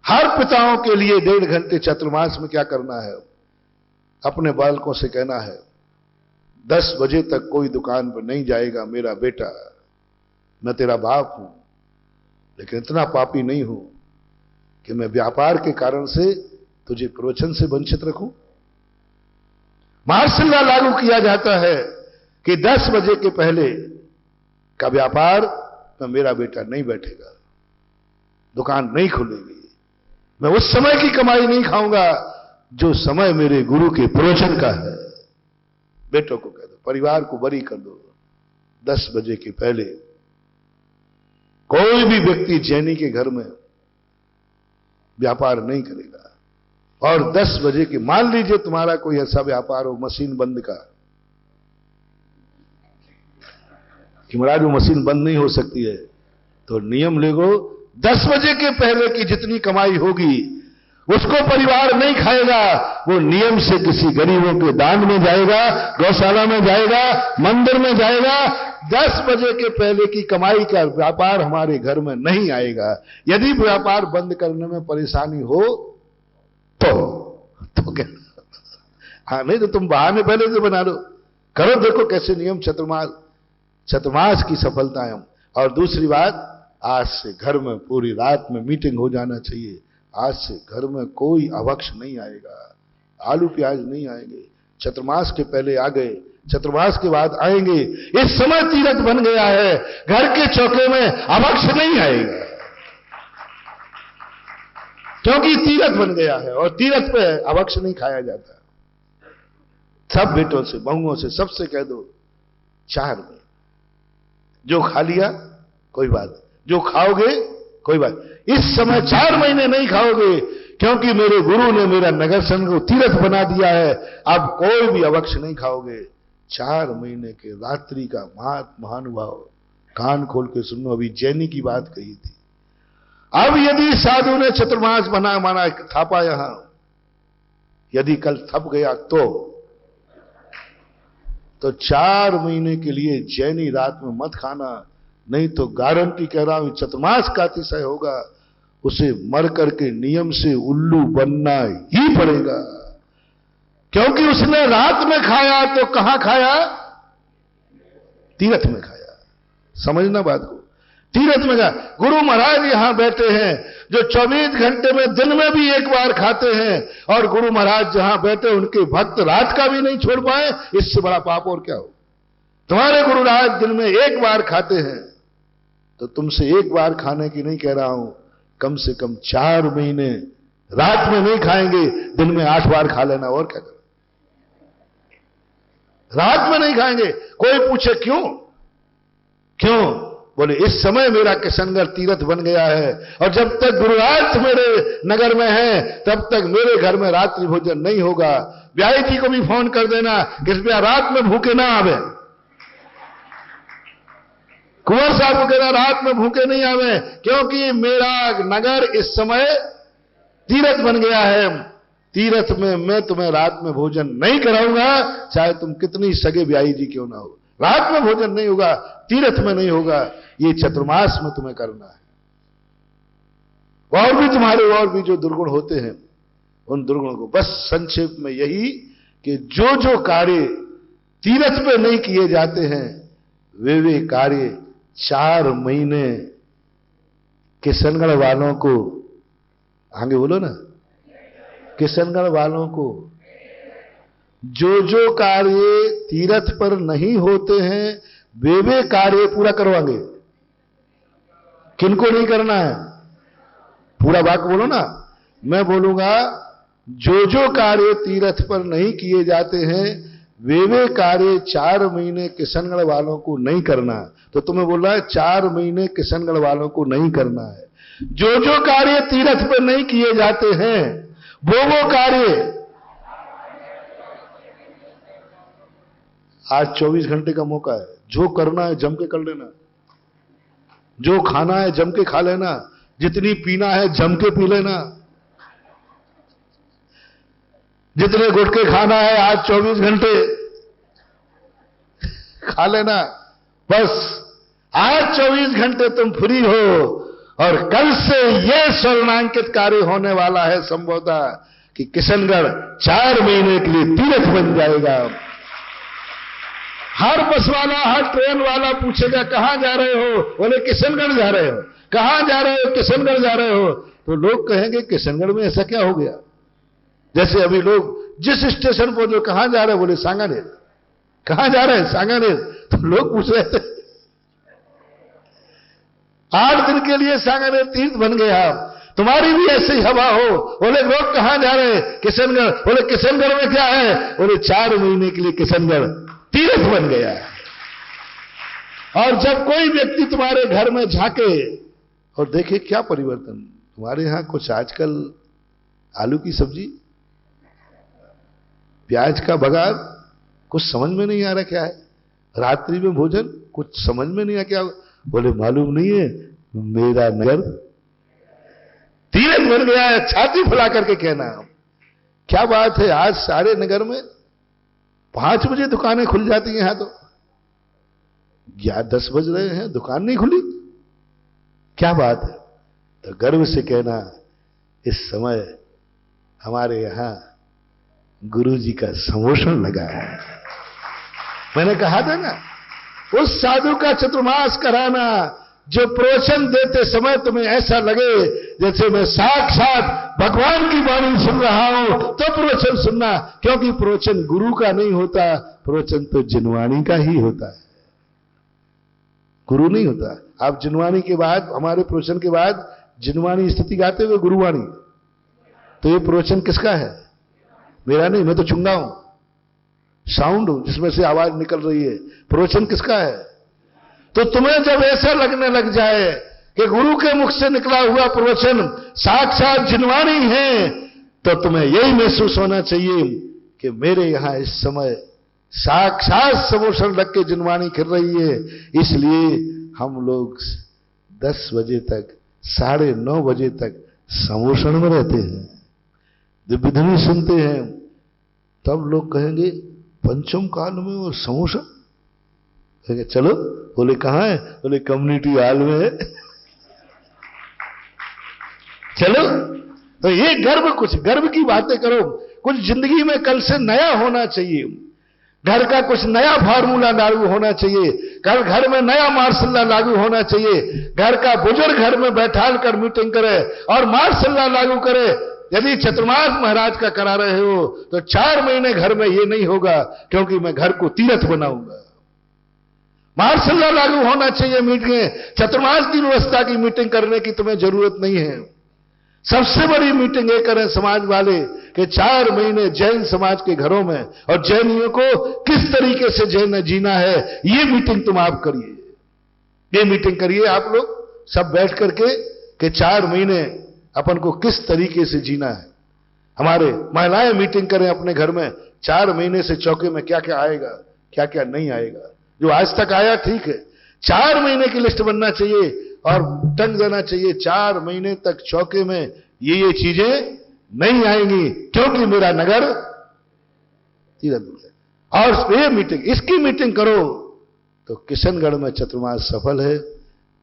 हर पिताओं के लिए 1.5 घंटे चतुर्मास में क्या करना है? अपने बालकों से कहना है 10 बजे तक कोई दुकान पर नहीं जाएगा मेरा बेटा, मैं तेरा बाप हूं, लेकिन इतना पापी नहीं हूं कि मैं व्यापार के कारण से तुझे प्रवचन से वंचित रखूं। मार्शल लॉ लागू किया जाता है कि 10 बजे के पहले का व्यापार में मेरा बेटा नहीं बैठेगा, दुकान नहीं खुलेगी, मैं उस समय की कमाई नहीं खाऊंगा जो समय मेरे गुरु के प्रवचन का है, बेटों को कह दो, परिवार को बरी कर दो। 10 बजे के पहले कोई भी व्यक्ति जैनी के घर में व्यापार नहीं करेगा। और 10 बजे के, मान लीजिए तुम्हारा कोई ऐसा व्यापार हो मशीन बंद का, कि महाराज वो मशीन बंद नहीं हो सकती है, तो नियम ले लो 10 बजे के पहले की जितनी कमाई होगी उसको परिवार नहीं खाएगा, वो नियम से किसी गरीबों के दान में जाएगा, गौशाला में जाएगा, मंदिर में जाएगा। 10 बजे के पहले की कमाई का व्यापार हमारे घर में नहीं आएगा। यदि व्यापार बंद करने में परेशानी हो तो क्या, हाँ नहीं तो तुम बहाने पहले से बना लो, करो, देखो कैसे नियम चतुर्मास की सफलता है। और दूसरी बात, आज से घर में पूरी रात में मीटिंग हो जाना चाहिए। आज से घर में कोई अभक्ष नहीं आएगा, आलू प्याज नहीं आएंगे। चतुर्मास के पहले आ गए, चतुर्मास के बाद आएंगे। इस समय तीरथ बन गया है, घर के चौके में अभक्ष नहीं आएगा, क्योंकि तीरथ बन गया है और तीरथ पे अभक्ष नहीं खाया जाता। सब बेटों से, बहुओं से, सबसे कह दो 4 में जो खा लिया कोई बात, जो खाओगे कोई बात। इस समय 4 महीने नहीं खाओगे, क्योंकि मेरे गुरु ने मेरा नगर संघ को तीर्थ बना दिया है। अब कोई भी अवक्ष नहीं खाओगे। 4 महीने के रात्रि का महानुभाव, कान खोल के सुनो, अभी जैनी की बात कही थी। अब यदि साधु ने चतुर्मास माना थापा यहां, यदि कल थप गया तो 4 महीने के लिए जैनी रात में मत खाना, नहीं तो गारंटी कह रहा हूं चतुर्मास का अतिशय होगा, उसे मर करके नियम से उल्लू बनना ही पड़ेगा। क्योंकि उसने रात में खाया तो कहां खाया? तीर्थ में खाया। समझना बात को, तीर्थ में खाया। गुरु महाराज यहां बैठे हैं जो 24 घंटे में दिन में भी एक बार खाते हैं, और गुरु महाराज जहां बैठे उनके भक्त रात का भी नहीं छोड़ पाए। इससे बड़ा पाप और क्या हो? तुम्हारे गुरु महाराज दिन में एक बार खाते हैं, तो तुमसे एक बार खाने की नहीं कह रहा हूं, कम से कम 4 महीने रात में नहीं खाएंगे, दिन में 8 बार खा लेना। और क्या करें? रात में नहीं खाएंगे। कोई पूछे क्यों? बोले इस समय मेरा किशनगढ़ तीर्थ बन गया है, और जब तक गुरुराज मेरे नगर में है तब तक मेरे घर में रात्रि भोजन नहीं होगा। ब्याही जी को भी फोन कर देना, कृपया रात में भूखे ना आवे। कुंवर साहब को कहना रात में भूखे नहीं आवे, क्योंकि मेरा नगर इस समय तीर्थ बन गया है। तीर्थ में मैं तुम्हें रात में भोजन नहीं कराऊंगा, चाहे तुम कितनी सगे ब्याही जी क्यों ना हो। रात में भोजन नहीं होगा, तीर्थ में नहीं होगा, ये चतुर्मास में तुम्हें करना है। और भी तुम्हारे और भी जो दुर्गुण होते हैं, उन दुर्गुणों को बस संक्षेप में यही कि जो जो कार्य तीर्थ पे नहीं किए जाते हैं, वे कार्य 4 महीने किशनगढ़ वालों को, आगे बोलो ना, किशनगढ़ वालों को जो जो कार्य तीर्थ पर नहीं होते हैं वे कार्य पूरा करवाएंगे। किनको नहीं करना है? पूरा वाक्य बोलो ना। मैं बोलूंगा जो जो कार्य तीर्थ पर नहीं किए जाते हैं वे कार्य 4 महीने किशनगढ़ वालों को नहीं करना। तो तुम्हें बोल रहा है 4 महीने किशनगढ़ वालों को नहीं करना है। जो जो कार्य तीर्थ पर नहीं किए जाते हैं वो कार्य आज 24 घंटे का मौका है। जो करना है जम के कर लेना, जो खाना है जम के खा लेना, जितनी पीना है जम के पी लेना, जितने गुटके खाना है आज 24 घंटे खा लेना। बस आज 24 घंटे तुम फ्री हो, और कल से यह स्वर्णांकित कार्य होने वाला है संभवतः कि किशनगढ़ 4 महीने के लिए तीर्थ बन जाएगा। हर बस वाला, हर ट्रेन वाला पूछेगा कहां जा रहे हो? बोले किशनगढ़ जा रहे हो। कहां जा रहे हो? किशनगढ़ जा रहे हो। तो लोग कहेंगे किशनगढ़ में ऐसा क्या हो गया? जैसे अभी लोग जिस स्टेशन पर जो कहां जा रहे हैं, बोले सांगानेर। कहां जा रहे हैं? सांगानेर। तो लोग पूछ रहे थे 8 दिन के लिए सांगानेर तीर्थ बन गया। तुम्हारी भी ऐसी हवा हो। बोले लोग कहां जा रहे हैं? किशनगढ़। बोले किशनगढ़ में क्या है? बोले 4 महीने के लिए किशनगढ़ तीर्थ बन गया है। और जब कोई व्यक्ति तुम्हारे घर में झांके और देखे क्या परिवर्तन, तुम्हारे यहां कुछ आजकल आलू की सब्जी, प्याज का बघार, कुछ समझ में नहीं आ रहा क्या है, रात्रि में भोजन कुछ समझ में नहीं आ क्या। बोले मालूम नहीं है, मेरा नगर तीर्थ बन गया है। छाती फुला करके कहना, क्या बात है। आज सारे नगर में 5 बजे दुकानें खुल जाती हैं, यहां तो 10 बज रहे हैं, दुकान नहीं खुली, क्या बात है। तो गर्व से कहना, इस समय हमारे यहां गुरु जी का समोषण लगा है। मैंने कहा था ना, उस साधु का चतुर्मास कराना जो प्रवचन देते समय तुम्हें ऐसा लगे जैसे मैं साक्षात भगवान की वाणी सुन रहा हूं, तो प्रवचन सुनना। क्योंकि प्रवचन गुरु का नहीं होता, प्रवचन तो जिनवाणी का ही होता है, गुरु नहीं होता। आप जिनवाणी के बाद, हमारे प्रवचन के बाद जिनवाणी स्तुति गाते हुए गुरुवाणी, तो ये प्रवचन किसका है? मेरा नहीं, मैं तो चुंगा हूं, साउंड हूं जिसमें से आवाज निकल रही है। प्रवचन किसका है? तो तुम्हें जब ऐसा लगने लग जाए कि गुरु के मुख से निकला हुआ प्रवचन साक्षात जिनवाणी है, तो तुम्हें यही महसूस होना चाहिए कि मेरे यहां इस समय साक्षात समोषण लग के जिनवाणी खिल रही है। इसलिए हम लोग 10 बजे तक, 9:30 बजे तक समोषण में रहते हैं, दिव्यध्वनि सुनते हैं। तब लोग कहेंगे पंचम काल में वो समोषण, कहेंगे चलो। बोले कहां है? बोले कम्युनिटी हॉल में है। चलो। तो ये गर्व, कुछ गर्व की बातें करो। कुछ जिंदगी में कल से नया होना चाहिए। घर का कुछ नया फार्मूला लागू होना चाहिए, घर में नया मार्शल लागू होना चाहिए। घर का बुजुर्ग घर में बैठाल कर मीटिंग करे और मार्शल लागू करे। यदि चतुर्मास महाराज का करा रहे हो तो 4 महीने घर में ये नहीं होगा, क्योंकि मैं घर को तीर्थ बनाऊंगा। मार्शल लागू होना चाहिए मीटिंग। चतुर्मास की व्यवस्था की मीटिंग करने की तुम्हें जरूरत नहीं है। सबसे बड़ी मीटिंग ये करें समाज वाले कि 4 महीने जैन समाज के घरों में, और जैनियों को किस तरीके से जैन जीना है, ये मीटिंग तुम आप करिए। ये मीटिंग करिए आप लोग सब बैठ करके कि 4 महीने अपन को किस तरीके से जीना है। हमारे महिलाएं मीटिंग करें अपने घर में, 4 महीने से चौके में क्या क्या आएगा, क्या क्या नहीं आएगा। जो आज तक आया ठीक है, 4 महीने की लिस्ट बनना चाहिए और टंग देना चाहिए 4 महीने तक चौके में ये चीजें नहीं आएंगी, क्योंकि मेरा नगर तीर्थ है। और ये मीटिंग, इसकी मीटिंग करो तो किशनगढ़ में चतुर्मास सफल है।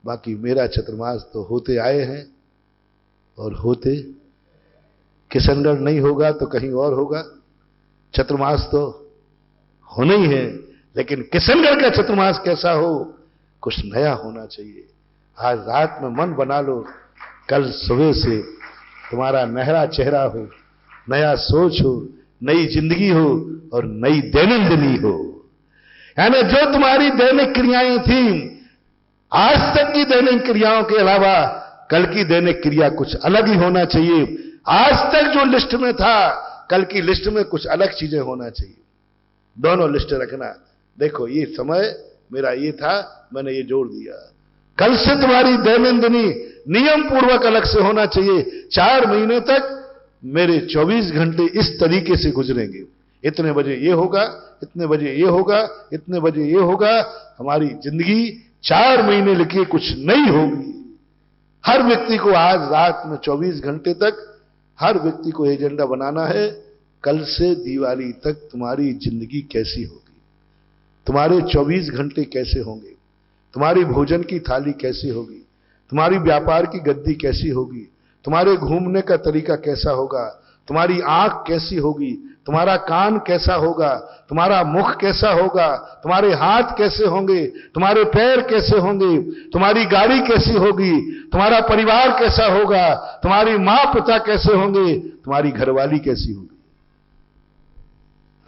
बाकी मेरा चतुर्मास तो होते आए हैं और होते, किशनगढ़ नहीं होगा तो कहीं और होगा। चतुर्मास तो होना ही है, लेकिन किशनगढ़ का चतुर्मास कैसा हो, कुछ नया होना चाहिए। आज रात में मन बना लो, कल सुबह से तुम्हारा नहरा चेहरा हो, नया सोच हो, नई जिंदगी हो और नई दैनंदिनी हो। यानी जो तुम्हारी दैनिक क्रियाएं थी, आज तक की दैनिक क्रियाओं के अलावा कल की दैनिक क्रिया कुछ अलग ही होना चाहिए। आज तक जो लिस्ट में था, कल की लिस्ट में कुछ अलग चीजें होना चाहिए। दोनों लिस्ट रखना। देखो ये समय मेरा ये था, मैंने ये जोड़ दिया। कल से तुम्हारी दैनंदिनी नियम पूर्वक अलग से होना चाहिए। 4 महीने तक मेरे 24 घंटे इस तरीके से गुजरेंगे। इतने बजे ये होगा, इतने बजे ये होगा, इतने बजे ये होगा। हमारी जिंदगी 4 महीने लिखी कुछ नहीं होगी। हर व्यक्ति को आज रात में 24 घंटे तक हर व्यक्ति को एजेंडा बनाना है, कल से दिवाली तक तुम्हारी जिंदगी कैसी होगी, तुम्हारे 24 घंटे कैसे होंगे, तुम्हारी भोजन की थाली कैसी होगी, तुम्हारी व्यापार की गद्दी कैसी होगी, तुम्हारे घूमने का तरीका कैसा होगा, तुम्हारी आंख कैसी होगी, तुम्हारा कान कैसा होगा, तुम्हारा मुख कैसा होगा, तुम्हारे हाथ कैसे होंगे, तुम्हारे पैर कैसे होंगे, तुम्हारी गाड़ी कैसी होगी, तुम्हारा परिवार कैसा होगा, तुम्हारी मां पिता कैसे होंगे, तुम्हारी घरवाली कैसी होगी,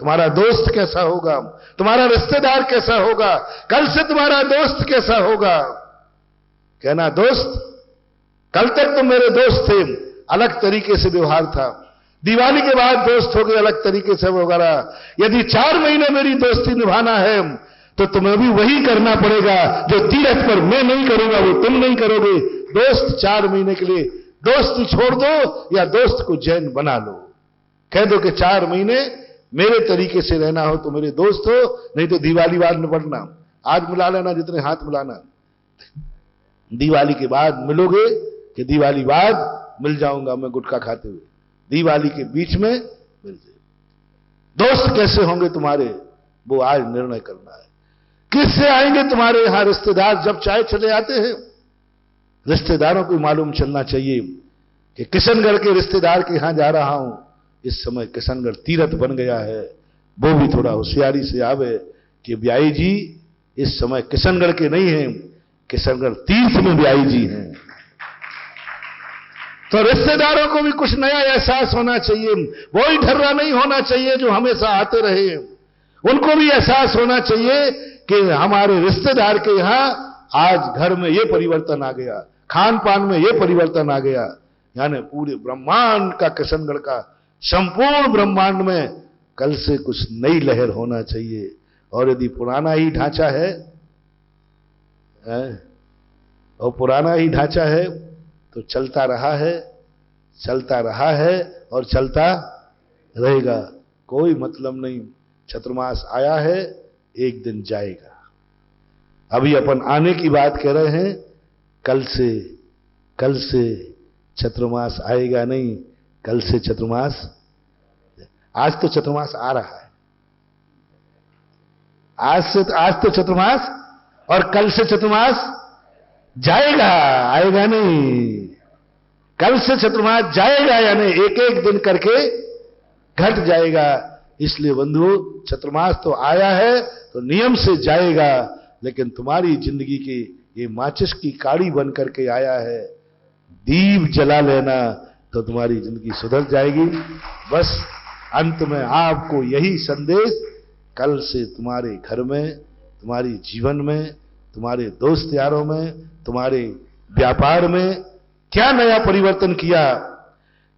तुम्हारा दोस्त कैसा होगा, तुम्हारा रिश्तेदार कैसा होगा, कल से तुम्हारा दोस्त कैसा होगा। कहना दोस्त कल तक तो मेरे दोस्त थे, अलग तरीके से व्यवहार था, दिवाली के बाद दोस्त हो गए, अलग तरीके से वगैरह। यदि 4 महीने मेरी दोस्ती निभाना है तो तुम्हें भी वही करना पड़ेगा जो तीरथ पर मैं नहीं करूंगा वो तुम नहीं करोगे। दोस्त 4 महीने के लिए दोस्ती छोड़ दो या दोस्त को जैन बना लो। कह दो कि 4 महीने मेरे तरीके से रहना हो तो मेरे दोस्त हो, नहीं तो दिवाली बाद निपटना। आज मिला लेना जितने हाथ मिलाना, दिवाली के बाद मिलोगे कि दिवाली बाद मिल जाऊंगा मैं गुटखा खाते हुए, दिवाली के बीच में मिल जाए। दोस्त कैसे होंगे तुम्हारे वो आज निर्णय करना है। किससे आएंगे तुम्हारे यहां रिश्तेदार, जब चाहे चले आते हैं। रिश्तेदारों को मालूम चलना चाहिए कि किशनगढ़ के रिश्तेदार के यहां जा रहा हूं, इस समय किशनगढ़ तीरथ बन गया है। वो भी थोड़ा होशियारी से आवे कि ब्याई जी इस समय किशनगढ़ के नहीं हैं, किशनगढ़ तीर्थ में ब्याई जी हैं। तो रिश्तेदारों को भी कुछ नया एहसास होना चाहिए, वही ढर्रा नहीं होना चाहिए जो हमेशा आते रहे। उनको भी एहसास होना चाहिए कि हमारे रिश्तेदार के यहां आज घर में ये परिवर्तन आ गया, खान पान में ये परिवर्तन आ गया। यानी पूरे ब्रह्मांड का, किशनगढ़ का संपूर्ण ब्रह्मांड में कल से कुछ नई लहर होना चाहिए। और यदि पुराना ही ढांचा है और पुराना ही ढांचा है तो चलता रहा है, चलता रहा है और चलता रहेगा, कोई मतलब नहीं। चतुर्मास आया है, एक दिन जाएगा। अभी अपन आने की बात कर रहे हैं, कल से चतुर्मास आएगा नहीं, कल से चतुर्मास, आज तो चतुर्मास आ रहा है, आज तो चतुर्मास, और कल से चतुर्मास जाएगा, आएगा नहीं। कल से चतुर्मास जाएगा, यानी एक एक दिन करके घट जाएगा। इसलिए बंधुओं, चतुर्मास तो आया है तो नियम से जाएगा, लेकिन तुम्हारी जिंदगी की ये माचिस की काड़ी बन करके आया है। दीप जला लेना तो तुम्हारी जिंदगी सुधर जाएगी। बस अंत में आपको यही संदेश, कल से तुम्हारे घर में, तुम्हारी जीवन में, तुम्हारे दोस्त यारों में, तुम्हारे व्यापार में क्या नया परिवर्तन किया,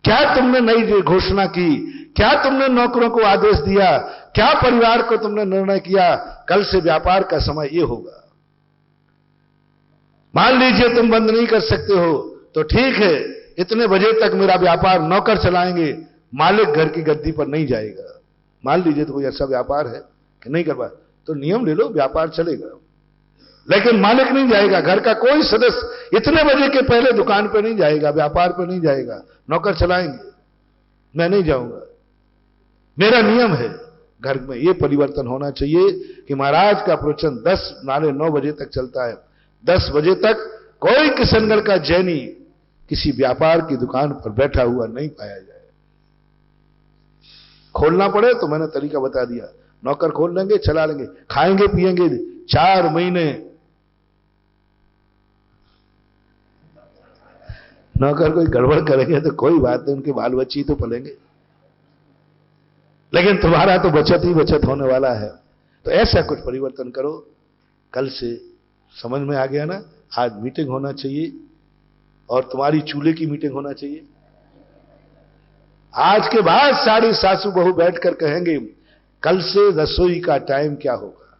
क्या तुमने नई घोषणा की, क्या तुमने नौकरों को आदेश दिया, क्या परिवार को तुमने निर्णय किया, कल से व्यापार का समय ये होगा। मान लीजिए तुम बंद नहीं कर सकते हो तो ठीक है, इतने बजे तक मेरा व्यापार नौकर चलाएंगे, मालिक घर की गद्दी पर नहीं जाएगा। मान लीजिए तो कोई ऐसा व्यापार है कि नहीं कर पाए तो नियम ले लो, व्यापार चलेगा, लेकिन मालिक नहीं जाएगा। घर का कोई सदस्य इतने बजे के पहले दुकान पे नहीं जाएगा, व्यापार पे नहीं जाएगा, नौकर चलाएंगे, मैं नहीं जाऊंगा, मेरा नियम है। घर में ये परिवर्तन होना चाहिए कि महाराज का प्रवचन 10 नाले 9 बजे तक चलता है, 10 बजे तक कोई किशनगढ़ का जैनी किसी व्यापार की दुकान पर बैठा हुआ नहीं पाया जाए। खोलना पड़े तो मैंने तरीका बता दिया, नौकर खोल लेंगे, चला लेंगे, खाएंगे पिएंगे 4 महीने। नौकर कोई गड़बड़ करेंगे तो कोई बात नहीं, उनके बाल बच्चे तो पलेंगे, लेकिन तुम्हारा तो बचत ही बचत होने वाला है। तो ऐसा कुछ परिवर्तन करो। कल से समझ में आ गया ना, आज मीटिंग होना चाहिए और तुम्हारी चूल्हे की मीटिंग होना चाहिए। आज के बाद सारी सासू बहू बैठकर कहेंगे कल से रसोई का टाइम क्या होगा,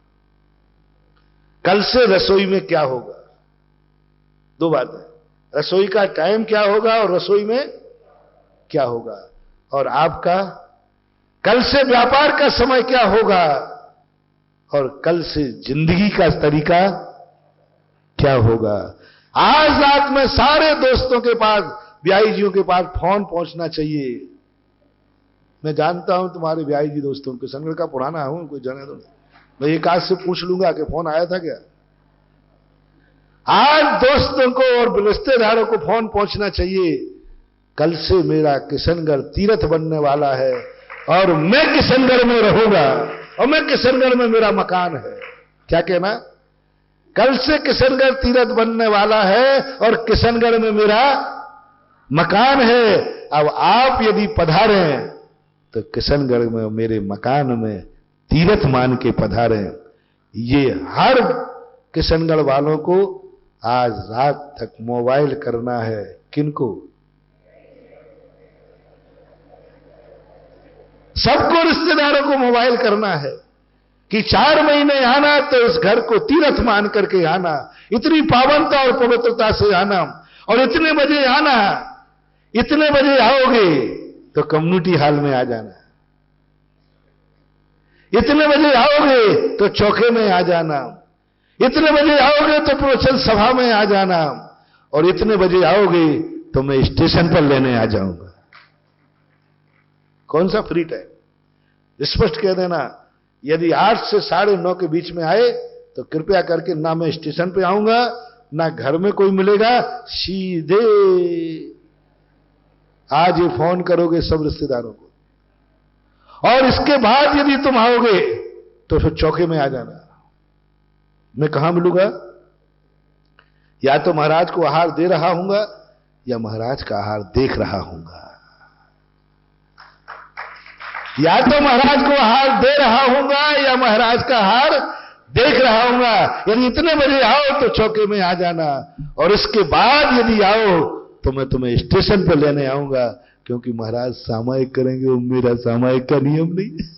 कल से रसोई में क्या होगा। 2 बातें, रसोई का टाइम क्या होगा और रसोई में क्या होगा। और आपका कल से व्यापार का समय क्या होगा और कल से जिंदगी का तरीका क्या होगा। आज रात में सारे दोस्तों के पास, ब्याई जियों के पास फोन पहुंचना चाहिए। मैं जानता हूं तुम्हारे ब्याई जी दोस्तों के, संगड़ का पुराना हूं, कोई जाने दो, मैं एक आज से पूछ लूंगा कि फोन आया था क्या। आज दोस्तों को और रिश्तेदारों को फोन पहुंचना चाहिए, कल से मेरा किशनगढ़ तीर्थ बनने वाला है और मैं किशनगढ़ में रहूंगा और मैं किशनगढ़ में मेरा मकान है। क्या कहना, कल से किशनगढ़ तीर्थ बनने वाला है और किशनगढ़ में मेरा मकान है। अब आप यदि पधारें तो किशनगढ़ में मेरे मकान में तीर्थ मान के पधारें। ये हर किशनगढ़ वालों को आज रात तक मोबाइल करना है किनको? सबको रिश्तेदारों को मोबाइल करना है कि 4 महीने आना तो इस घर को तीर्थ मान करके आना, इतनी पावनता और पवित्रता से आना, और इतने बजे आना, इतने बजे आओगे तो कम्युनिटी हॉल में आ जाना, इतने बजे आओगे तो चौके में आ जाना, इतने बजे आओगे तो प्रवचन सभा में आ जाना, और इतने बजे आओगे तो मैं स्टेशन पर लेने आ जाऊंगा। कौन सा फ्री टाइम? स्पष्ट कह देना, यदि 8 से 9:30 के बीच में आए तो कृपया करके ना मैं स्टेशन पे आऊंगा, ना घर में कोई मिलेगा, सीधे आज ही फोन करोगे सब रिश्तेदारों को, और इसके बाद यदि तुम आओगे तो फिर चौके में आ जाना। मैं कहां मिलूंगा? या तो महाराज को आहार दे रहा हूंगा या महाराज का आहार देख रहा हूंगा। या तो महाराज को आहार दे रहा हूंगा या महाराज का आहार देख रहा हूंगा। यदि इतने बजे आओ तो चौके में आ जाना, और इसके बाद यदि आओ तो मैं तुम्हें स्टेशन पर लेने आऊंगा, क्योंकि महाराज सामायिक करेंगे, वो मेरा सामायिक का नियम नहीं।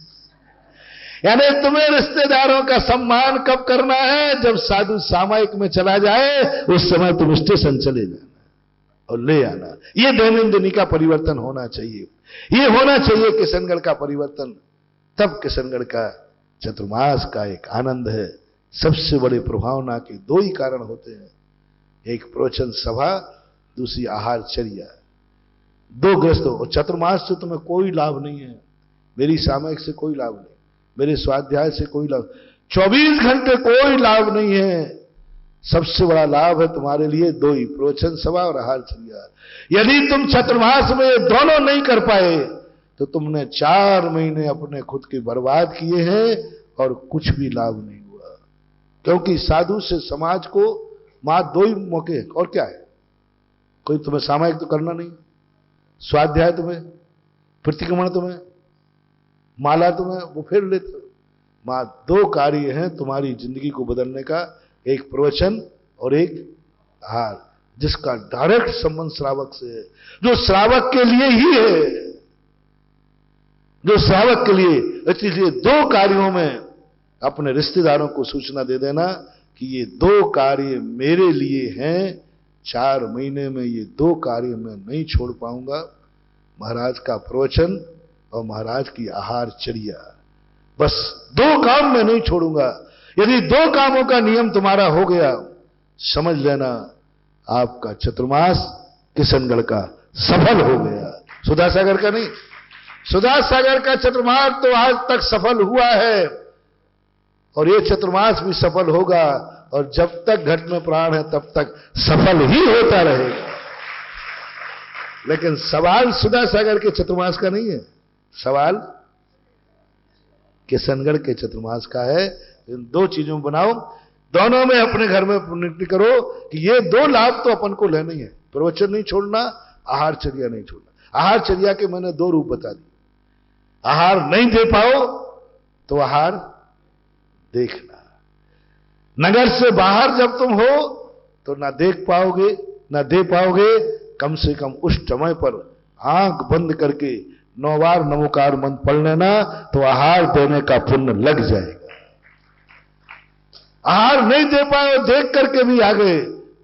यानी तुम्हें रिश्तेदारों का सम्मान कब करना है? जब साधु सामायिक में चला जाए, उस समय तुम स्टेशन चले जाना और ले आना। ये दैनंदिनी का परिवर्तन होना चाहिए, ये होना चाहिए किशनगढ़ का परिवर्तन। तब किशनगढ़ का चतुर्मास का एक आनंद है। सबसे बड़े प्रभावना के 2 ही कारण होते हैं, एक प्रवचन सभा, दूसरी आहारचर्या। 2 ग्रस्त हो। और चतुर्मास से तुम्हें कोई लाभ नहीं है, मेरी सामयिक से कोई लाभ नहीं, मेरे स्वाध्याय से कोई लाभ, 24 घंटे कोई लाभ नहीं है। सबसे बड़ा लाभ है तुम्हारे लिए 2 ही, प्रवचन सभा और आहारचर्या। यदि तुम चतुर्मास में ये दोनों नहीं कर पाए तो तुमने 4 महीने अपने खुद के बर्बाद किए हैं और कुछ भी लाभ नहीं हुआ। क्योंकि साधु से समाज को मात्र 2 ही मौके, और क्या है? कोई तुम्हें सामायिक तो करना नहीं, स्वाध्याय तुम्हें, प्रतिक्रमण तुम्हें, माला तुम्हें, वो फिर लेते हो। मात्र 2 कार्य हैं तुम्हारी जिंदगी को बदलने का, एक प्रवचन और एक आहार, जिसका डायरेक्ट संबंध श्रावक से है, जो श्रावक के लिए ही है, जो श्रावक के लिए। इसलिए 2 कार्यों में अपने रिश्तेदारों को सूचना दे देना कि ये 2 कार्य मेरे लिए हैं, 4 महीने में ये 2 कार्य मैं नहीं छोड़ पाऊंगा, महाराज का प्रवचन और महाराज की आहारचर्या। बस 2 काम मैं नहीं छोड़ूंगा। यदि 2 कामों का नियम तुम्हारा हो गया, समझ लेना आपका चतुर्मास किशनगढ़ का सफल हो गया। सुधासागर का नहीं, सुधासागर का चतुर्मास तो आज तक सफल हुआ है, और ये चतुर्मास भी सफल होगा, और जब तक घट में प्राण है तब तक सफल ही होता रहेगा। लेकिन सवाल सुधासागर के चतुर्मास का नहीं है, सवाल किशनगढ़ के चतुर्मास का है। इन 2 चीजों बनाओ, दोनों में अपने घर में पुण्य करो कि ये 2 लाभ तो अपन को लेना ही है, प्रवचन नहीं छोड़ना, आहारचर्या नहीं छोड़ना। आहारचर्या के मैंने 2 रूप बता दिए। आहार नहीं दे पाओ तो आहार देखना। नगर से बाहर जब तुम हो तो ना देख पाओगे ना दे पाओगे, कम से कम उस समय पर आंख बंद करके 9 बार नमोकार मंत्र पढ़ लेना, तो आहार देने का पुण्य लग जाएगा। आहार नहीं दे पाए, देख करके भी आ गए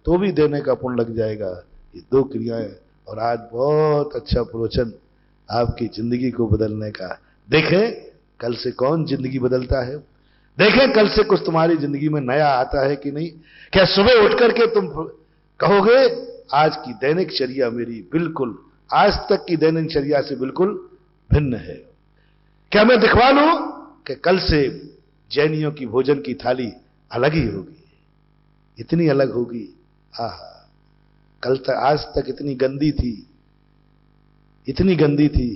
तो भी देने का पुण्य लग जाएगा। ये 2 क्रियाएं। और आज बहुत अच्छा प्रवचन आपकी जिंदगी को बदलने का। देखें कल से कौन जिंदगी बदलता है, देखें कल से कुछ तुम्हारी जिंदगी में नया आता है कि नहीं। क्या सुबह उठ करके तुम कहोगे आज की दैनिकचर्या मेरी बिल्कुल आज तक की दैनिकचर्या से बिल्कुल भिन्न है। क्या मैं दिखवा लूं कि कल से जैनियों की भोजन की थाली अलग ही होगी, इतनी अलग होगी। आहा, कल तक आज तक इतनी गंदी थी, इतनी गंदी थी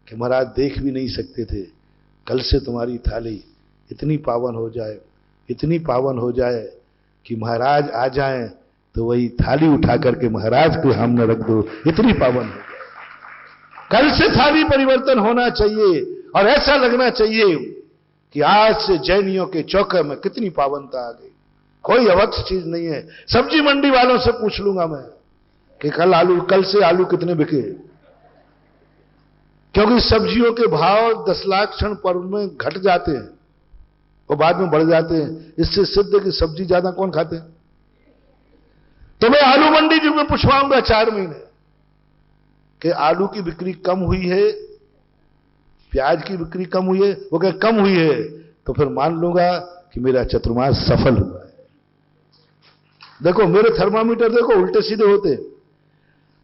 कि महाराज देख भी नहीं सकते थे। कल से तुम्हारी थाली इतनी पावन हो जाए, इतनी पावन हो जाए कि महाराज आ जाएं तो वही थाली उठा करके महाराज के सामने रख दो, इतनी पावन हो जाए। कल से थाली परिवर्तन होना चाहिए, और ऐसा लगना चाहिए कि आज से जैनियों के चौके में कितनी पावनता आ गई। कोई अवक्ष चीज नहीं है। सब्जी मंडी वालों से पूछ लूंगा मैं कि कल से आलू कितने बिके, क्योंकि सब्जियों के भाव 10 लाख क्षण पर्व में घट जाते हैं और बाद में बढ़ जाते हैं। इससे सिद्ध है कि सब्जी ज्यादा कौन खाते हैं। तो मैं आलू मंडी जी में पूछवाऊंगा 4 महीने कि आलू की बिक्री कम हुई है, प्याज की बिक्री कम हुई है। वो कहे कम हुई है तो फिर मान लूंगा कि मेरा चतुर्मास सफल हुआ है। देखो मेरे थर्मामीटर देखो उल्टे सीधे होते।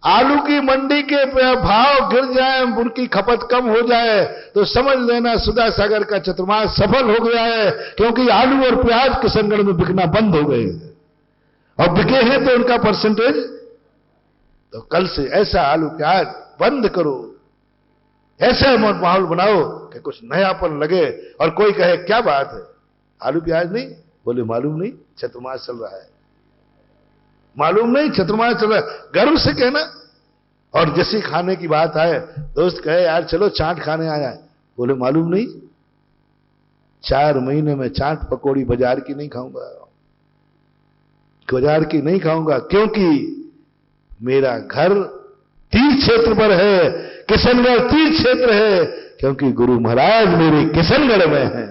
आलू की मंडी के भाव गिर जाए, उनकी खपत कम हो जाए तो समझ लेना सुधा सागर का चतुर्मास सफल हो गया है, क्योंकि आलू और प्याज किशनगढ़ में बिकना बंद हो गए और बिके हैं तो उनका परसेंटेज। तो कल से ऐसा आलू प्याज बंद करो, ऐसा माहौल बनाओ कि कुछ नयापन लगे और कोई कहे क्या बात है आलू प्याज नहीं, बोले मालूम नहीं चतुर्मास चल रहा है, मालूम नहीं चतुर्मास चल रहा है, गर्व से कहना। और जैसी खाने की बात आए, दोस्त कहे यार चलो चाट खाने आया है, बोले मालूम नहीं 4 महीने में चाट पकौड़ी बाजार की नहीं खाऊंगा, बाजार की नहीं खाऊंगा, क्योंकि मेरा घर तीर्थ क्षेत्र पर है, किशनगढ़ तीर्थ क्षेत्र है, क्योंकि गुरु महाराज मेरे किशनगढ़ में है,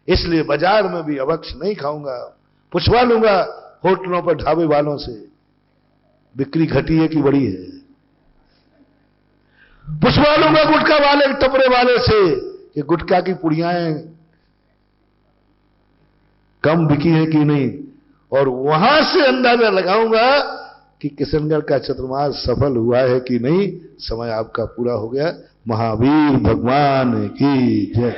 इसलिए बाजार में भी अवक्ष नहीं खाऊंगा। पूछवा लूंगा होटलों पर ढाबे वालों से बिक्री घटी है कि बढ़ी है। पूछवा लूंगा गुटखा वाले टपरे वाले से कि गुटखा की पुड़ियां कम बिकी है कि नहीं, और वहां से अंदाजा लगाऊंगा कि किशनगढ़ का चतुर्मास सफल हुआ है कि नहीं। समय आपका पूरा हो गया। महावीर भगवान की जय।